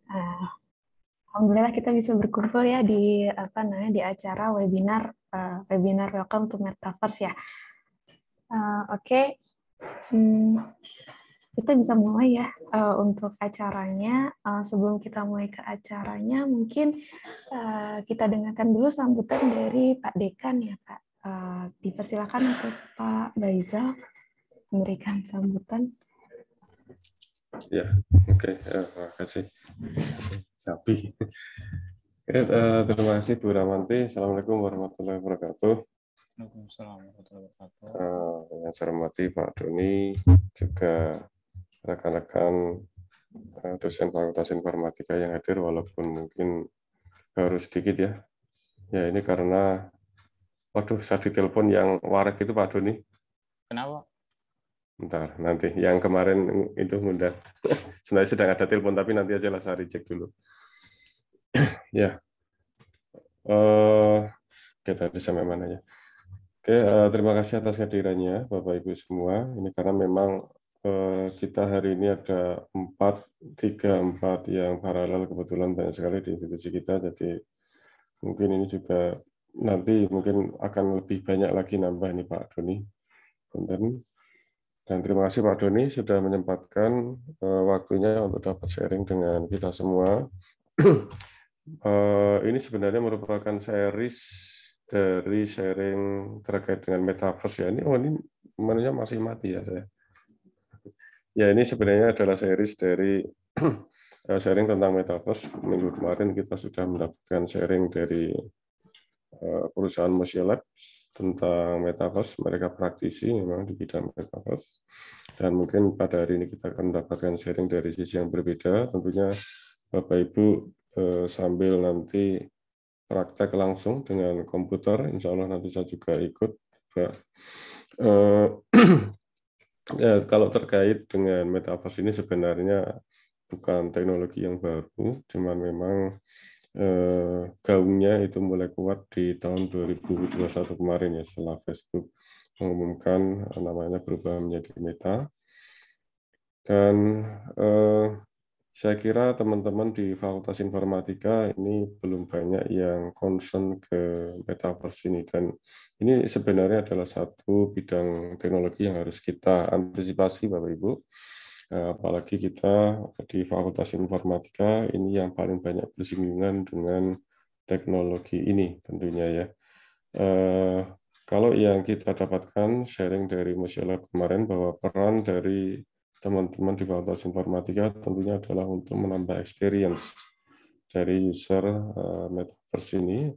Uh, Alhamdulillah kita bisa berkumpul ya di apa namanya di acara webinar Welcome to Metaverse ya. Oke. Hmm, kita bisa mulai ya untuk acaranya. Sebelum kita mulai ke acaranya, mungkin kita dengarkan dulu sambutan dari Pak Dekan ya Pak. Dipersilakan untuk Pak Baizal memberikan sambutan. Ya, oke, terima kasih. Sapi. Terima kasih Bu Ramanti. Assalamualaikum warahmatullahi wabarakatuh. Waalaikumsalam warahmatullahi wabarakatuh. Yang saya hormati Pak Doni, juga rekan-rekan dosen Fakultas Informatika yang hadir, walaupun mungkin baru sedikit ya. Ya ini karena, waduh, saya ditelepon yang warak itu Pak Doni. Kenapa? Bentar, nanti. Yang kemarin itu ngundang. Sebenarnya sedang ada telepon, tapi nanti aja lah saya reject dulu. Ya. Oke, tadi sampai mana ya? Oke, terima kasih atas kehadirannya Bapak Ibu semua. Ini karena memang kita hari ini ada 4 yang paralel, kebetulan banyak sekali di institusi kita, jadi mungkin ini juga nanti mungkin akan lebih banyak lagi nambah nih Pak Doni konten. Dan terima kasih Pak Doni sudah menyempatkan waktunya untuk dapat sharing dengan kita semua. Ini sebenarnya merupakan series dari sharing terkait dengan metaverse ya. Ini menunya masih mati ya saya. Ya ini sebenarnya adalah series dari sharing tentang metaverse. Minggu kemarin kita sudah mendapatkan sharing dari perusahaan Motion Lab tentang metaverse. Mereka praktisi memang di bidang metaverse. Dan mungkin pada hari ini kita akan mendapatkan sharing dari sisi yang berbeda. Tentunya Bapak Ibu sambil nanti praktek langsung dengan komputer, insya Allah nanti saya juga ikut. Ya, kalau terkait dengan metaverse ini sebenarnya bukan teknologi yang baru, cuman memang gaungnya itu mulai kuat di tahun 2021 kemarin ya, setelah Facebook mengumumkan namanya berubah menjadi Meta. Dan saya kira teman-teman di Fakultas Informatika ini belum banyak yang concern ke metaverse ini, dan ini sebenarnya adalah satu bidang teknologi yang harus kita antisipasi Bapak Ibu. Apalagi kita di Fakultas Informatika ini yang paling banyak bersinggungan dengan teknologi ini tentunya ya. Kalau yang kita dapatkan sharing dari Motion Lab kemarin bahwa peran dari teman-teman di Fakultas Informatika tentunya adalah untuk menambah experience dari user metaverse ini,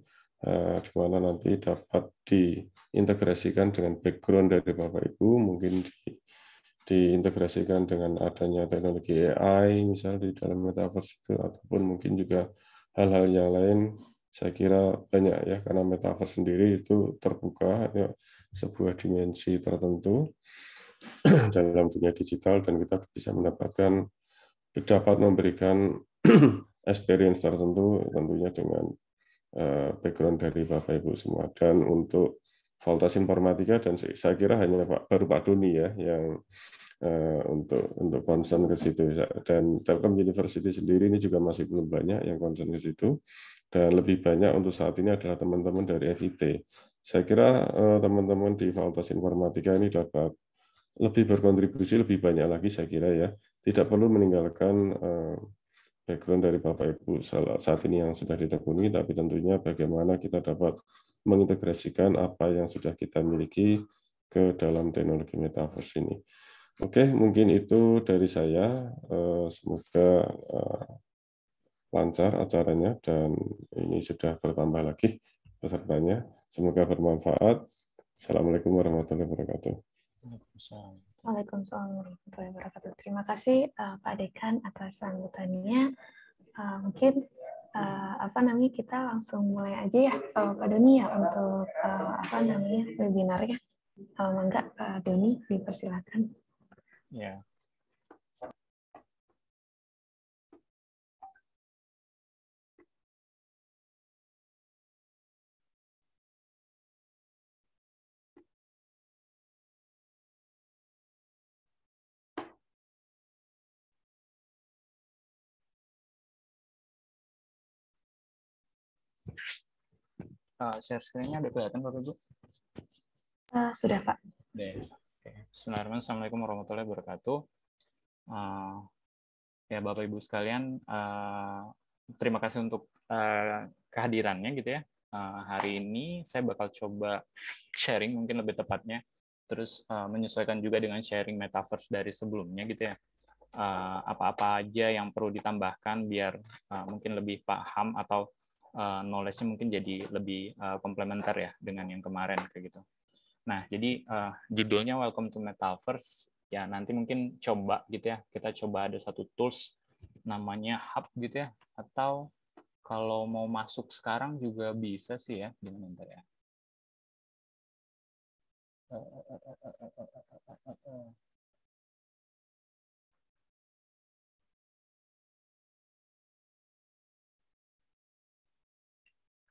di mana nanti dapat diintegrasikan dengan background dari Bapak Ibu, mungkin diintegrasikan dengan adanya teknologi AI misalnya di dalam metaverse itu, ataupun mungkin juga hal-hal yang lain. Saya kira banyak ya, karena metaverse sendiri itu terbuka, ya, sebuah dimensi tertentu dalam dunia digital, dan kita bisa dapat memberikan experience tertentu tentunya dengan background dari Bapak Ibu semua. Dan untuk Fakultas Informatika, dan saya kira hanya baru Pak Doni ya yang untuk concern ke situ. Dan Telkom University sendiri ini juga masih belum banyak yang concern ke situ. Dan lebih banyak untuk saat ini adalah teman-teman dari FIT. Saya kira teman-teman di Fakultas Informatika ini dapat lebih berkontribusi lebih banyak lagi, saya kira ya. Tidak perlu meninggalkan background dari Bapak Ibu saat ini yang sudah ditekuni, tapi tentunya bagaimana kita dapat mengintegrasikan apa yang sudah kita miliki ke dalam teknologi metaverse ini. Oke, mungkin itu dari saya. Semoga lancar acaranya, dan ini sudah bertambah lagi pesertanya. Semoga bermanfaat. Assalamualaikum warahmatullahi wabarakatuh. Waalaikumsalam warahmatullahi wabarakatuh. Terima kasih Pak Dekan atas sambutannya. Mungkin kita langsung mulai aja ya Pak Doni ya untuk webinarnya. Mangga Pak Doni dipersilakan. Ya. Share screen-nya ada kelihatan Bapak Ibu? Sudah, Pak. Oke. Bismillahirrahmanirrahim. Assalamualaikum warahmatullahi wabarakatuh. Ya Bapak Ibu sekalian, terima kasih untuk kehadirannya gitu ya. Hari ini saya bakal coba sharing mungkin lebih tepatnya, terus menyesuaikan juga dengan sharing metaverse dari sebelumnya gitu ya. Apa-apa aja yang perlu ditambahkan biar mungkin lebih paham atau knowledge-nya mungkin jadi lebih komplementer ya dengan yang kemarin kayak gitu. Nah, jadi judulnya Welcome to Metaverse. Ya, nanti mungkin coba gitu ya. Kita coba ada satu tools namanya Hub gitu ya. Atau kalau mau masuk sekarang juga bisa sih ya. Gimana ntar ya?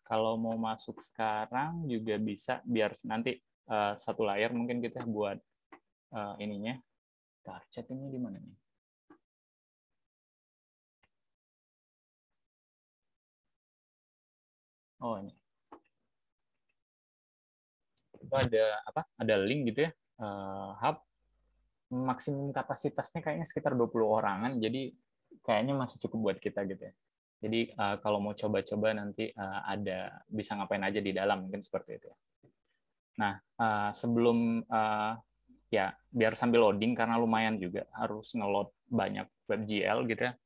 Kalau mau masuk sekarang juga bisa, biar nanti satu layar mungkin kita buat ininya. Ntar chat ini di mana nih? Oh ini. Itu ada apa? Ada link gitu ya. Hub maksimum kapasitasnya kayaknya sekitar 20 orangan. Jadi kayaknya masih cukup buat kita gitu ya. Jadi kalau mau coba-coba nanti ada bisa ngapain aja di dalam mungkin seperti itu ya. Nah, sebelum ya biar sambil loading karena lumayan juga harus ngeload banyak WebGL gitu ya.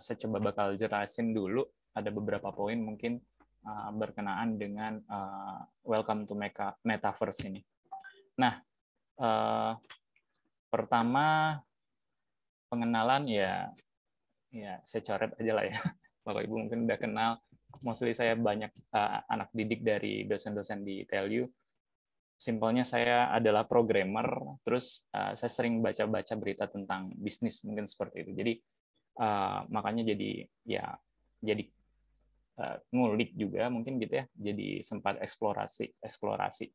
Saya coba bakal jelasin dulu ada beberapa poin mungkin berkenaan dengan welcome to metaverse ini. Nah, pertama pengenalan ya saya coret aja lah ya. Bapak Ibu mungkin udah kenal. Mostly saya banyak anak didik dari dosen-dosen di TLU. Simpelnya saya adalah programmer, terus saya sering baca-baca berita tentang bisnis mungkin seperti itu. Jadi makanya jadi ngulik juga mungkin gitu ya. Jadi sempat eksplorasi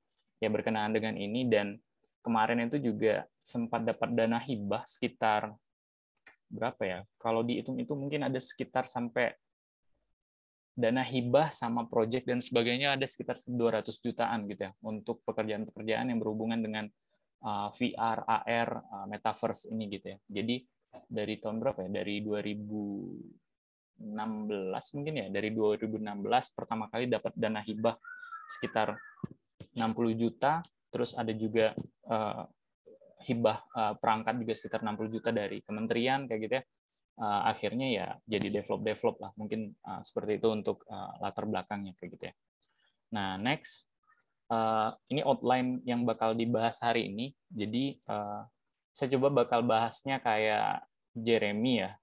ya berkenaan dengan ini, dan kemarin itu juga sempat dapat dana hibah sekitar berapa ya? Kalau dihitung itu mungkin ada sekitar sampai dana hibah sama project dan sebagainya ada sekitar 200 jutaan gitu ya untuk pekerjaan-pekerjaan yang berhubungan dengan VR, AR, metaverse ini gitu ya. Jadi dari tahun berapa ya? Dari 2016 mungkin ya. Dari 2016 pertama kali dapat dana hibah sekitar 60 juta, terus ada juga hibah perangkat juga sekitar 60 juta dari kementerian kayak gitu ya. Akhirnya ya jadi develop lah mungkin seperti itu untuk latar belakangnya kayak gitu ya. Nah next ini outline yang bakal dibahas hari ini. Jadi saya coba bakal bahasnya kayak Jeremy ya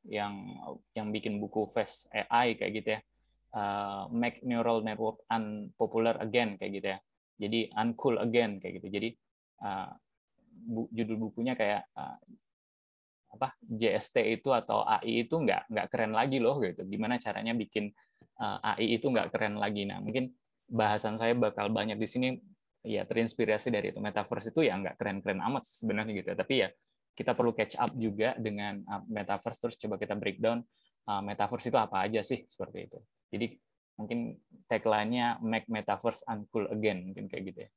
yang bikin buku Fast AI kayak gitu ya. Make neural network unpopular again kayak gitu ya. Jadi uncool again kayak gitu. Jadi judul bukunya kayak JST itu atau AI itu nggak keren lagi loh gitu. Gimana caranya bikin AI itu nggak keren lagi. Nah mungkin bahasan saya bakal banyak di sini ya terinspirasi dari itu. Metaverse itu ya nggak keren-keren amat sebenarnya gitu. Tapi ya kita perlu catch up juga dengan metaverse, terus coba kita breakdown metaverse itu apa aja sih seperti itu. Jadi mungkin tagline-nya make metaverse uncool again mungkin kayak gitu ya.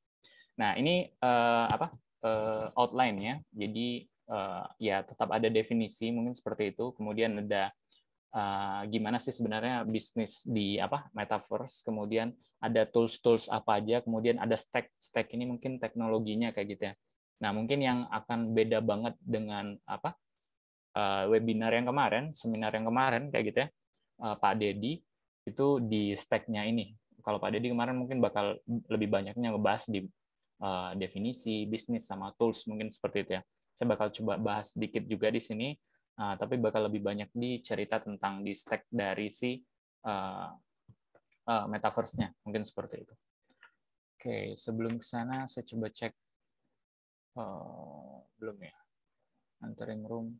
Nah ini outline-nya. Jadi ya tetap ada definisi mungkin seperti itu. Kemudian ada gimana sih sebenarnya bisnis di metaverse. Kemudian ada tools apa aja. Kemudian ada stack ini mungkin teknologinya kayak gitu ya. Nah mungkin yang akan beda banget dengan webinar yang kemarin, seminar yang kemarin kayak gitu ya. Pak Dedi itu di stack-nya ini. Kalau Pak Dedi kemarin mungkin bakal lebih banyaknya ngebahas di definisi bisnis sama tools mungkin seperti itu ya. Saya bakal coba bahas sedikit juga di sini, tapi bakal lebih banyak di cerita tentang di stack dari si metaverse-nya mungkin seperti itu. Oke, sebelum ke sana saya coba cek belum ya. Entering room.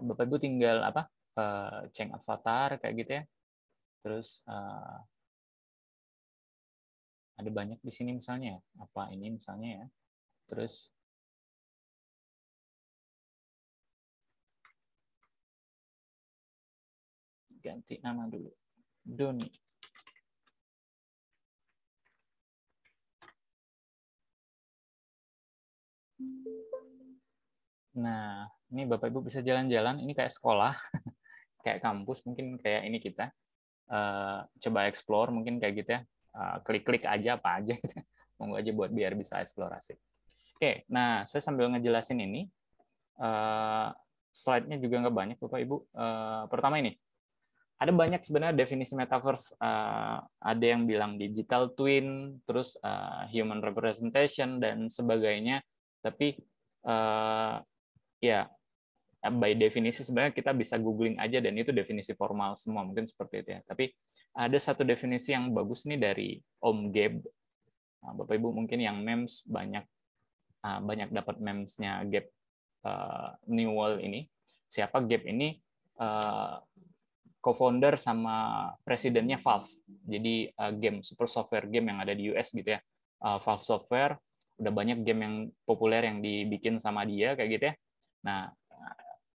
Bapak Ibu tinggal change avatar kayak gitu ya. Terus ada banyak di sini misalnya apa ini misalnya ya. Terus ganti nama dulu. Doni. Nah, ini Bapak Ibu bisa jalan-jalan. Ini kayak sekolah, kayak kampus, mungkin kayak ini kita. Coba explore, mungkin kayak gitu ya. Klik-klik aja apa aja. Gitu. Monggo aja buat biar bisa eksplorasi. Oke, nah saya sambil ngejelasin ini. Slide-nya juga nggak banyak, Bapak Ibu. Pertama ini, ada banyak sebenarnya definisi metaverse. Ada yang bilang digital twin, terus human representation, dan sebagainya. Tapi ya by definisi sebenarnya kita bisa googling aja dan itu definisi formal semua, mungkin seperti itu ya. Tapi ada satu definisi yang bagus nih dari Om Gabe. Bapak Ibu mungkin yang memes banyak dapat memesnya Gabe Newell ini. Siapa Gabe ini? Co-founder sama presidennya Valve. Jadi game super software game yang ada di US gitu ya. Valve Software, udah banyak game yang populer yang dibikin sama dia kayak gitu ya. Nah,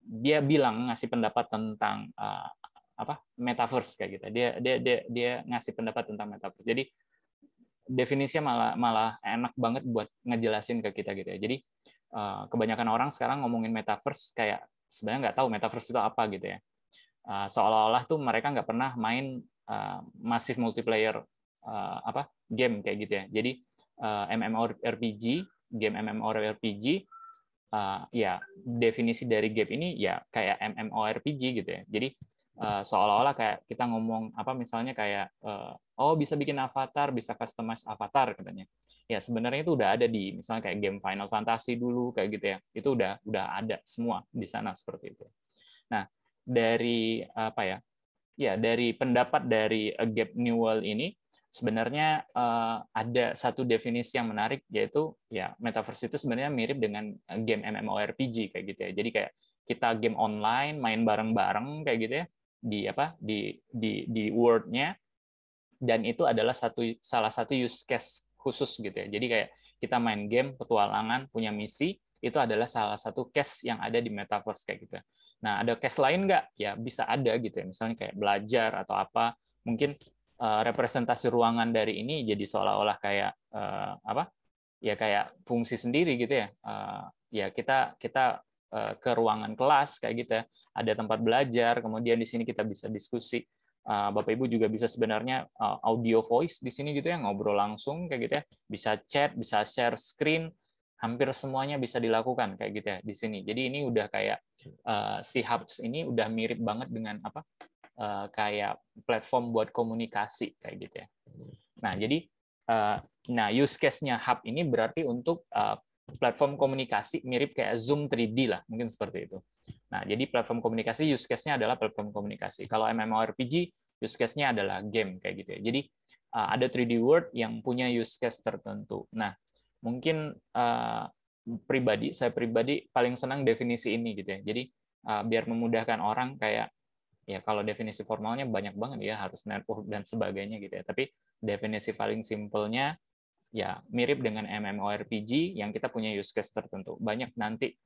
dia bilang ngasih pendapat tentang metaverse kayak gitu. Dia ngasih pendapat tentang metaverse. Jadi definisinya malah enak banget buat ngejelasin ke kita gitu ya. Jadi kebanyakan orang sekarang ngomongin metaverse kayak sebenarnya nggak tahu metaverse itu apa gitu ya. Seolah-olah tuh mereka nggak pernah main massive multiplayer game kayak gitu ya. Jadi MMORPG, game MMORPG, ya definisi dari game ini ya kayak MMORPG gitu ya. Jadi seolah-olah kayak kita ngomong misalnya kayak oh bisa bikin avatar, bisa customize avatar katanya. Ya sebenarnya itu udah ada di misalnya kayak game Final Fantasy dulu kayak gitu ya. Itu udah ada semua di sana seperti itu. Nah, dari dari pendapat dari Gabe Newell ini sebenarnya ada satu definisi yang menarik, yaitu ya metaverse itu sebenarnya mirip dengan game MMORPG kayak gitu ya. Jadi kayak kita game online main bareng-bareng kayak gitu ya di world-nya, dan itu adalah salah satu use case khusus gitu ya. Jadi kayak kita main game petualangan punya misi, itu adalah salah satu case yang ada di metaverse kayak gitu. Nah, ada case lain nggak? Ya bisa ada gitu ya. Misalnya kayak belajar atau apa. Mungkin representasi ruangan dari ini jadi seolah-olah kayak ya kayak fungsi sendiri gitu ya. Ya kita ke ruangan kelas kayak gitu ya. Ada tempat belajar, kemudian di sini kita bisa diskusi. Bapak Ibu juga bisa sebenarnya audio voice di sini gitu ya, ngobrol langsung kayak gitu ya. Bisa chat, bisa share screen, hampir semuanya bisa dilakukan kayak gitu ya di sini. Jadi ini udah kayak si Hubs ini udah mirip banget dengan kayak platform buat komunikasi kayak gitu ya. Nah, jadi use case-nya Hub ini berarti untuk platform komunikasi mirip kayak Zoom 3D lah, mungkin seperti itu. Nah, jadi platform komunikasi use case-nya adalah platform komunikasi. Kalau MMORPG use case-nya adalah game kayak gitu ya. Jadi ada 3D World yang punya use case tertentu. Nah, mungkin saya pribadi paling senang definisi ini gitu ya. Jadi biar memudahkan orang kayak ya kalau definisi formalnya banyak banget ya, harus network dan sebagainya gitu ya. Tapi definisi paling simpelnya ya mirip dengan MMORPG yang kita punya use case tertentu. Banyak nanti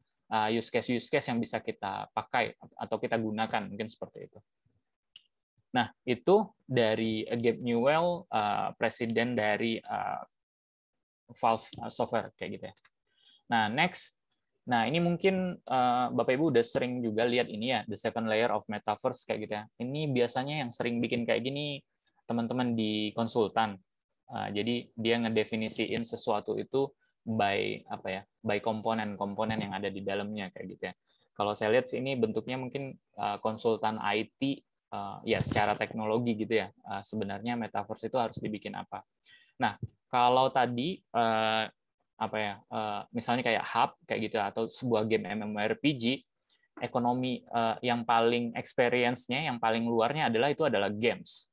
use case yang bisa kita pakai atau kita gunakan, mungkin seperti itu. Nah, itu dari Gabe Newell, presiden dari Valve Software kayak gitu ya. Nah, next. Nah, ini mungkin Bapak Ibu udah sering juga lihat ini ya, the 7 layer of metaverse kayak gitu ya. Ini biasanya yang sering bikin kayak gini teman-teman di konsultan. Jadi dia ngedefinisiin sesuatu itu by by komponen-komponen yang ada di dalamnya kayak gitu ya. Kalau saya lihat sih ini bentuknya mungkin konsultan IT ya secara teknologi gitu ya. Sebenarnya metaverse itu harus dibikin apa. Nah, kalau tadi misalnya kayak hub kayak gitu atau sebuah game MMORPG, ekonomi yang paling experience-nya, yang paling luarnya adalah games.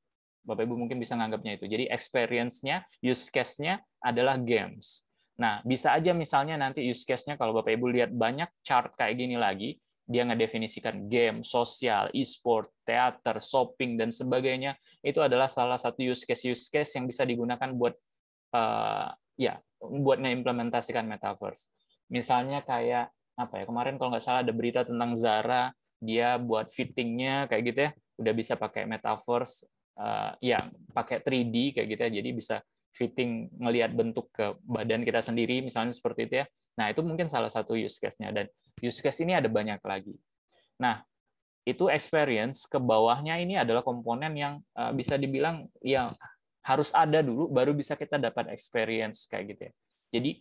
Bapak Ibu mungkin bisa nganggapnya itu. Jadi experience-nya, use case-nya adalah games. Nah, bisa aja misalnya nanti use case-nya kalau Bapak Ibu lihat banyak chart kayak gini lagi, dia ngedefinisikan game, sosial, e-sport, teater, shopping, dan sebagainya. Itu adalah salah satu use case yang bisa digunakan buat buat ngeimplementasikan metaverse. Misalnya kayak kemarin kalau nggak salah ada berita tentang Zara, dia buat fittingnya kayak gitu ya, udah bisa pakai metaverse. ya pakai 3D kayak gitu ya, jadi bisa fitting ngelihat bentuk ke badan kita sendiri misalnya seperti itu ya. Nah, itu mungkin salah satu use case-nya, dan use case ini ada banyak lagi. Nah, itu experience, ke bawahnya ini adalah komponen yang bisa dibilang yang harus ada dulu baru bisa kita dapat experience kayak gitu ya. Jadi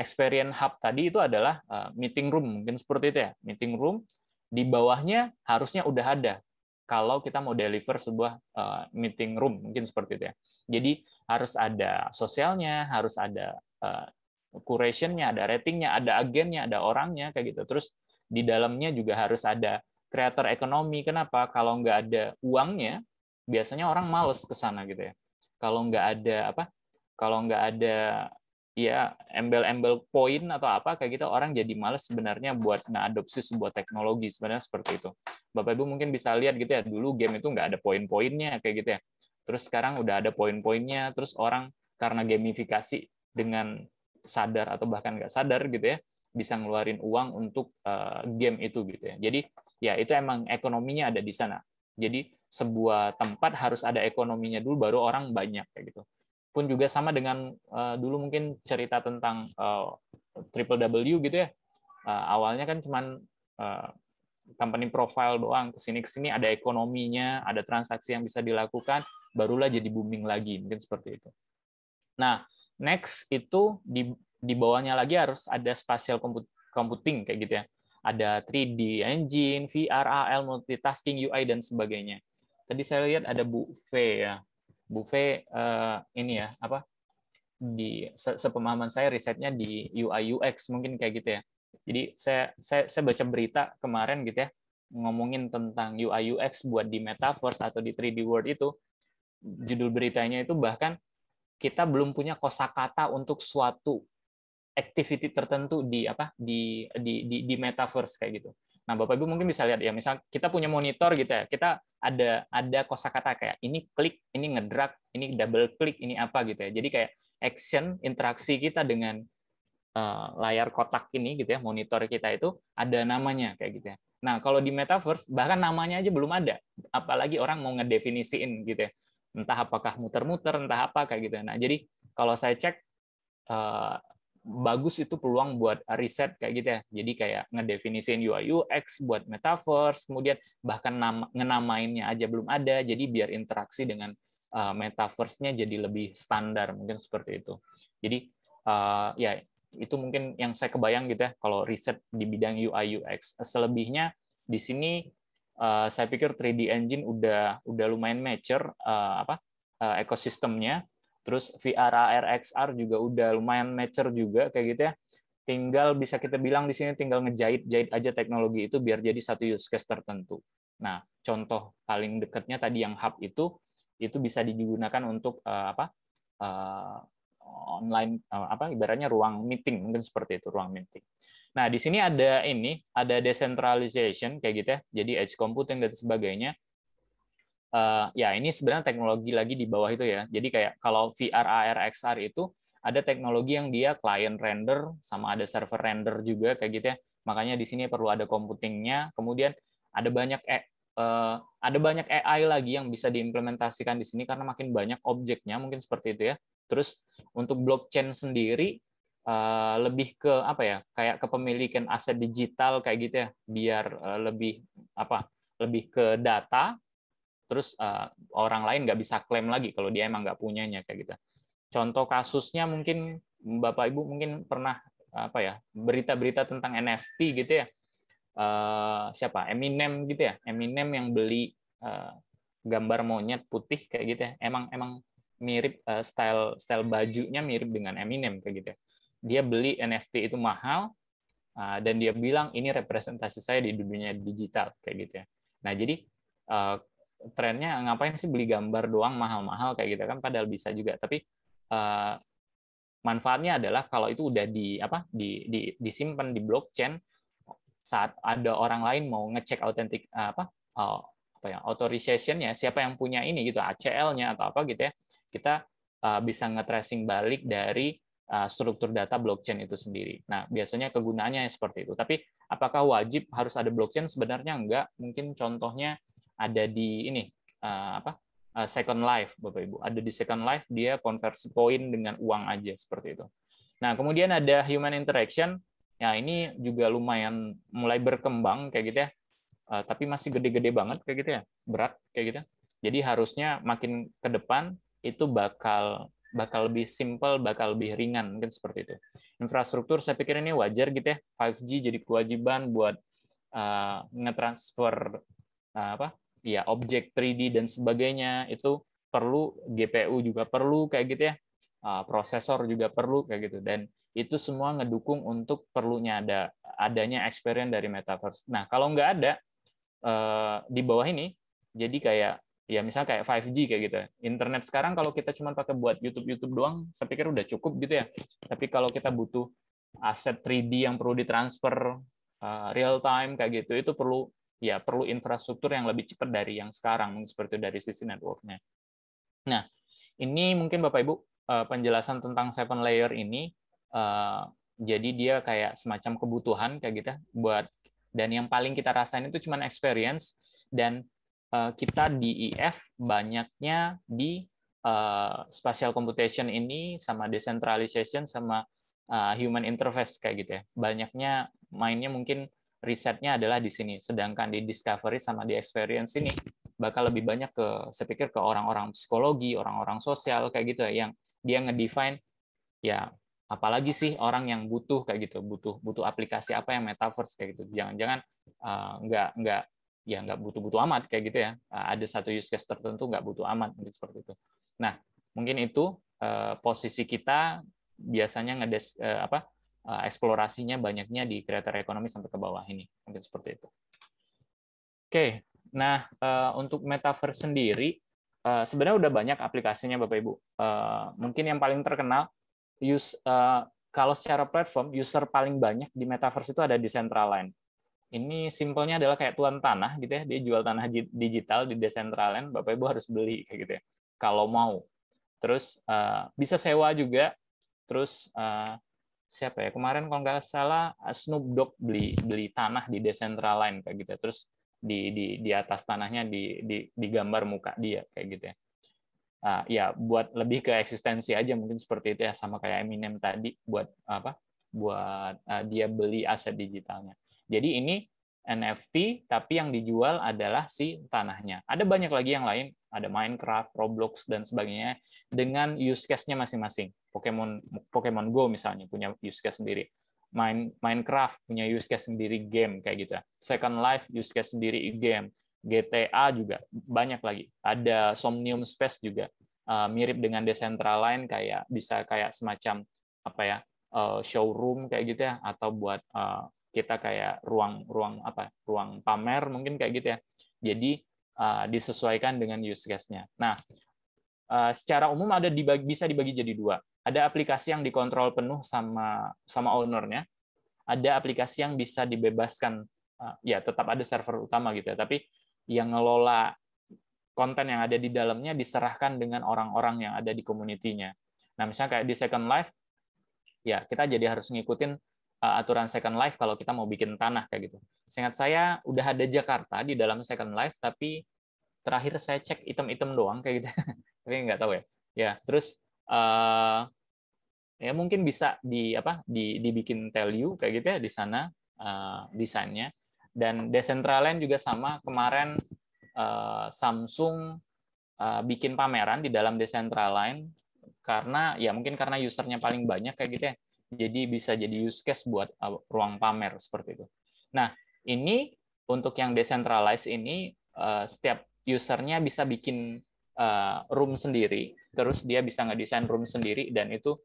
experience hub tadi itu adalah meeting room, mungkin seperti itu ya. Meeting room di bawahnya harusnya udah ada kalau kita mau deliver sebuah meeting room, mungkin seperti itu ya. Jadi harus ada sosialnya, harus ada curation-nya, ada ratingnya, ada agennya, ada orangnya kayak gitu. Terus di dalamnya juga harus ada kreator ekonomi. Kenapa? Kalau nggak ada uangnya, biasanya orang males ke sana gitu ya. Kalau nggak ada apa? Kalau nggak ada ya embel-embel poin atau apa kayak gitu, orang jadi males sebenarnya buat ngadopsi sebuah teknologi, sebenarnya seperti itu. Bapak Ibu mungkin bisa lihat gitu ya, dulu game itu nggak ada poin-poinnya kayak gitu ya. Terus sekarang udah ada poin-poinnya, terus orang karena gamifikasi dengan sadar atau bahkan nggak sadar gitu ya, bisa ngeluarin uang untuk game itu gitu ya. Jadi ya itu emang ekonominya ada di sana. Jadi sebuah tempat harus ada ekonominya dulu baru orang banyak kayak gitu. Pun juga sama dengan dulu mungkin cerita tentang Triple W gitu ya. Awalnya kan cuman company profile doang, kesini ada ekonominya, ada transaksi yang bisa dilakukan, barulah jadi booming lagi, mungkin seperti itu. Nah, next itu di bawahnya lagi harus ada spatial computing kayak gitu ya. Ada 3D engine, VR, AR, multitasking, UI dan sebagainya. Tadi saya lihat ada Bu V ya. Bu V ini ya apa? Di sepemahaman saya risetnya di UI UX mungkin kayak gitu ya. Jadi saya baca berita kemarin gitu ya, ngomongin tentang UI UX buat di metaverse atau di 3D world itu. Judul beritanya itu bahkan kita belum punya kosakata untuk suatu activity tertentu di apa di metaverse kayak gitu. Nah, Bapak Ibu mungkin bisa lihat ya, misal kita punya monitor gitu ya, kita ada kosakata kayak ini klik, ini ngedrag, ini double klik, ini apa gitu ya. Jadi kayak action interaksi kita dengan layar kotak ini gitu ya, monitor kita itu ada namanya kayak gitu ya. Nah, kalau di metaverse bahkan namanya aja belum ada, apalagi orang mau ngedefinisiin gitu ya. Entah apakah muter-muter, entah apa kayak gitu. Nah, jadi kalau saya cek bagus itu peluang buat riset kayak gitu ya. Jadi kayak ngedefinisiin UI UX buat metaverse, kemudian bahkan ngenamainnya aja belum ada. Jadi biar interaksi dengan metaverse-nya jadi lebih standar, mungkin seperti itu. Jadi ya itu mungkin yang saya kebayang gitu ya kalau riset di bidang UI UX. Selebihnya di sini saya pikir 3D engine udah lumayan mature ekosistemnya. Terus VR, AR, XR juga udah lumayan mature juga kayak gitu ya. Tinggal bisa kita bilang di sini tinggal ngejahit aja teknologi itu biar jadi satu use case tertentu. Nah, contoh paling dekatnya tadi yang hub itu bisa digunakan untuk online ibaratnya ruang meeting, mungkin seperti itu, ruang meeting. Nah, di sini ada decentralization kayak gitu ya. Jadi edge computing dan sebagainya. Ya ini sebenarnya teknologi lagi di bawah itu ya. Jadi kayak kalau VR, AR, XR itu ada teknologi yang dia client render sama ada server render juga kayak gitu ya. Makanya di sini perlu ada computingnya. Kemudian ada banyak AI lagi yang bisa diimplementasikan di sini karena makin banyak objeknya, mungkin seperti itu ya. Terus untuk blockchain sendiri lebih ke apa ya? Kayak kepemilikan aset digital kayak gitu ya. Biar lebih ke data. Terus orang lain nggak bisa klaim lagi kalau dia emang nggak punyanya kayak gitu. Contoh kasusnya mungkin Bapak Ibu mungkin pernah berita-berita tentang NFT gitu ya. Siapa? Eminem gitu ya. Eminem yang beli gambar monyet putih kayak gitu ya. Emang mirip style bajunya mirip dengan Eminem kayak gitu ya. Dia beli NFT itu mahal dan dia bilang ini representasi saya di dunia digital kayak gitu ya. Nah, jadi trennya ngapain sih beli gambar doang mahal-mahal kayak gitu kan, padahal bisa juga, tapi manfaatnya adalah kalau itu udah disimpan di blockchain, saat ada orang lain mau ngecek autentik authorization-nya, siapa yang punya ini gitu, ACL-nya atau apa gitu ya, kita bisa nge-tracing balik dari struktur data blockchain itu sendiri. Nah, biasanya kegunaannya seperti itu. Tapi apakah wajib harus ada blockchain? Sebenarnya enggak. Mungkin contohnya ada di ini Second Life, Bapak Ibu. Ada di Second Life, dia konversi poin dengan uang aja seperti itu. Nah, kemudian ada human interaction. Ya, ini juga lumayan mulai berkembang kayak gitu ya. Tapi masih gede-gede banget kayak gitu ya, berat kayak gitu. Jadi harusnya makin ke depan itu bakal lebih simple, bakal lebih ringan mungkin seperti itu. Infrastruktur saya pikir ini wajar gitu ya. 5G jadi kewajiban buat ngetransfer ya objek 3D dan sebagainya, itu perlu GPU juga perlu kayak gitu ya, prosesor juga perlu kayak gitu, dan itu semua ngedukung untuk perlunya adanya experience dari metaverse. Nah, kalau nggak ada di bawah ini, jadi kayak ya misal kayak 5G kayak gitu, internet sekarang kalau kita cuma pakai buat YouTube doang, saya pikir udah cukup gitu ya. Tapi kalau kita butuh aset 3D yang perlu ditransfer real time kayak gitu, itu perlu infrastruktur yang lebih cepat dari yang sekarang, seperti dari sisi networknya. Nah, ini mungkin Bapak Ibu penjelasan tentang 7 layer ini. Jadi dia kayak semacam kebutuhan kayak gitu buat, dan yang paling kita rasain itu cuma experience, dan kita di IF banyaknya di spatial computation ini sama decentralization sama human interface kayak gitu ya. Banyaknya mainnya mungkin risetnya adalah di sini, sedangkan di discovery sama di experience ini bakal lebih banyak saya pikir ke orang-orang psikologi, orang-orang sosial kayak gitu ya, yang dia ngedefine ya apalagi sih orang yang butuh kayak gitu, butuh aplikasi apa yang metaverse kayak gitu. Jangan-jangan nggak butuh-butuh amat kayak gitu ya. Ada satu use case tertentu nggak butuh amat gitu, seperti itu. Nah, mungkin itu posisi kita biasanya eksplorasinya banyaknya di creator ekonomi sampai ke bawah ini, mungkin seperti itu. Oke, nah untuk metaverse sendiri sebenarnya udah banyak aplikasinya Bapak Ibu. Mungkin yang paling terkenal kalau secara platform user paling banyak di metaverse itu ada di Decentraland. Ini simpelnya adalah kayak tuan tanah gitu ya, dia jual tanah digital di Decentraland, Bapak Ibu harus beli kayak gitu ya, kalau mau. Terus bisa sewa juga. Terus siapa ya kemarin kalau nggak salah Snoop Dogg beli tanah di Decentraland kayak gitu. Terus di atas tanahnya digambar muka dia kayak gitu ya. Ya buat lebih ke eksistensi aja mungkin seperti itu ya, sama kayak Eminem tadi buat dia beli aset digitalnya. Jadi ini NFT tapi yang dijual adalah si tanahnya. Ada banyak lagi yang lain, ada Minecraft, Roblox dan sebagainya dengan use case-nya masing-masing. Pokemon Go misalnya punya use case sendiri. Minecraft punya use case sendiri game kayak gitu. Second Life use case sendiri game. GTA juga banyak lagi. Ada Somnium Space juga mirip dengan Decentraland, kayak bisa kayak semacam showroom kayak gitu ya, atau buat kita kayak ruang pamer mungkin kayak gitu ya. Jadi disesuaikan dengan use case-nya. Nah, secara umum bisa dibagi jadi dua. Ada aplikasi yang dikontrol penuh sama owner-nya. Ada aplikasi yang bisa dibebaskan, ya tetap ada server utama gitu ya, tapi yang ngelola konten yang ada di dalamnya diserahkan dengan orang-orang yang ada di community-nya. Nah, misalnya kayak di Second Life, ya kita jadi harus ngikutin aturan Second Life kalau kita mau bikin tanah kayak gitu. Seingat saya udah ada Jakarta di dalam Second Life, tapi terakhir saya cek item-item doang kayak gitu. Tapi nggak tahu ya. Ya, terus ya mungkin bisa dibikin tell you kayak gitu ya di sana desainnya. Dan Decentraland juga sama, kemarin Samsung bikin pameran di dalam Decentraland karena ya mungkin karena usernya paling banyak kayak gitu ya. Jadi bisa jadi use case buat ruang pamer seperti itu. Nah, ini untuk yang decentralized ini setiap usernya bisa bikin room sendiri, terus dia bisa ngedesain room sendiri, dan itu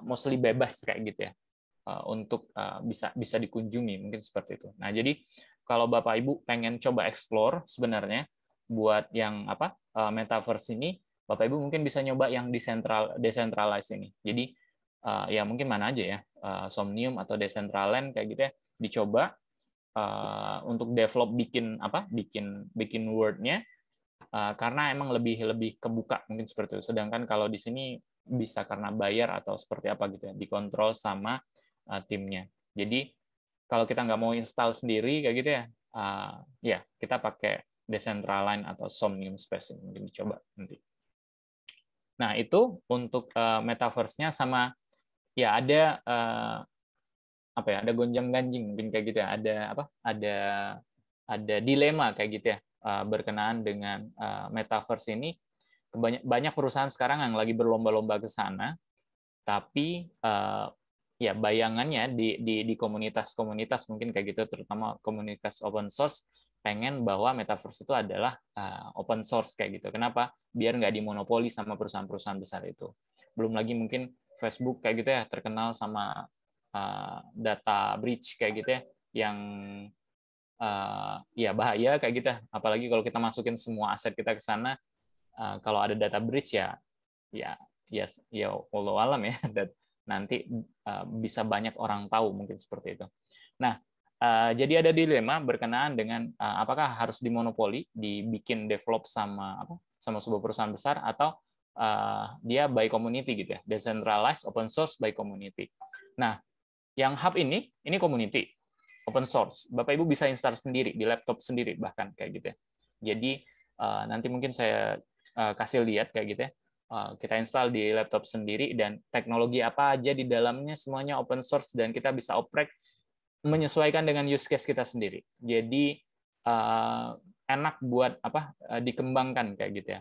mostly bebas kayak gitu ya, untuk bisa dikunjungi mungkin seperti itu. Nah, jadi kalau Bapak Ibu pengen coba explore sebenarnya buat yang metaverse ini, Bapak Ibu mungkin bisa nyoba yang decentralized ini. Jadi ya mungkin mana aja ya, Somnium atau Decentraland kayak gitu ya, dicoba untuk develop bikin word-nya, karena emang lebih kebuka mungkin seperti itu. Sedangkan kalau di sini bisa karena bayar atau seperti apa gitu ya, dikontrol sama timnya. Jadi kalau kita nggak mau install sendiri kayak gitu ya, ya kita pakai Decentraland atau Somnium Space, mungkin dicoba nanti. Nah, itu untuk metaverse-nya. Sama ya ada apa ya, ada gonjang-ganjing mungkin kayak gitu ya, ada dilema kayak gitu ya, berkenaan dengan metaverse ini. Banyak perusahaan sekarang yang lagi berlomba-lomba ke sana, tapi ya bayangannya di komunitas-komunitas mungkin kayak gitu, terutama komunitas open source, pengen bahwa metaverse itu adalah open source kayak gitu. Kenapa? Biar nggak dimonopoli sama perusahaan-perusahaan besar itu. Belum lagi mungkin Facebook kayak gitu ya, terkenal sama data breach kayak gitu ya, yang ya bahaya kayak gitu. Apalagi kalau kita masukin semua aset kita ke sana, kalau ada data breach ya Allah alam ya, dan nanti bisa banyak orang tahu mungkin seperti itu. Nah, jadi ada dilema berkenaan dengan apakah harus dimonopoli, dibikin develop sama sebuah perusahaan besar, atau dia by community gitu ya, decentralized open source by community. Nah, yang hub ini community open source. Bapak Ibu bisa install sendiri di laptop sendiri bahkan kayak gitu ya. Jadi nanti mungkin saya kasih lihat kayak gitu ya. Kita install di laptop sendiri, dan teknologi apa aja di dalamnya semuanya open source, dan kita bisa oprek menyesuaikan dengan use case kita sendiri. Jadi enak buat dikembangkan kayak gitu ya.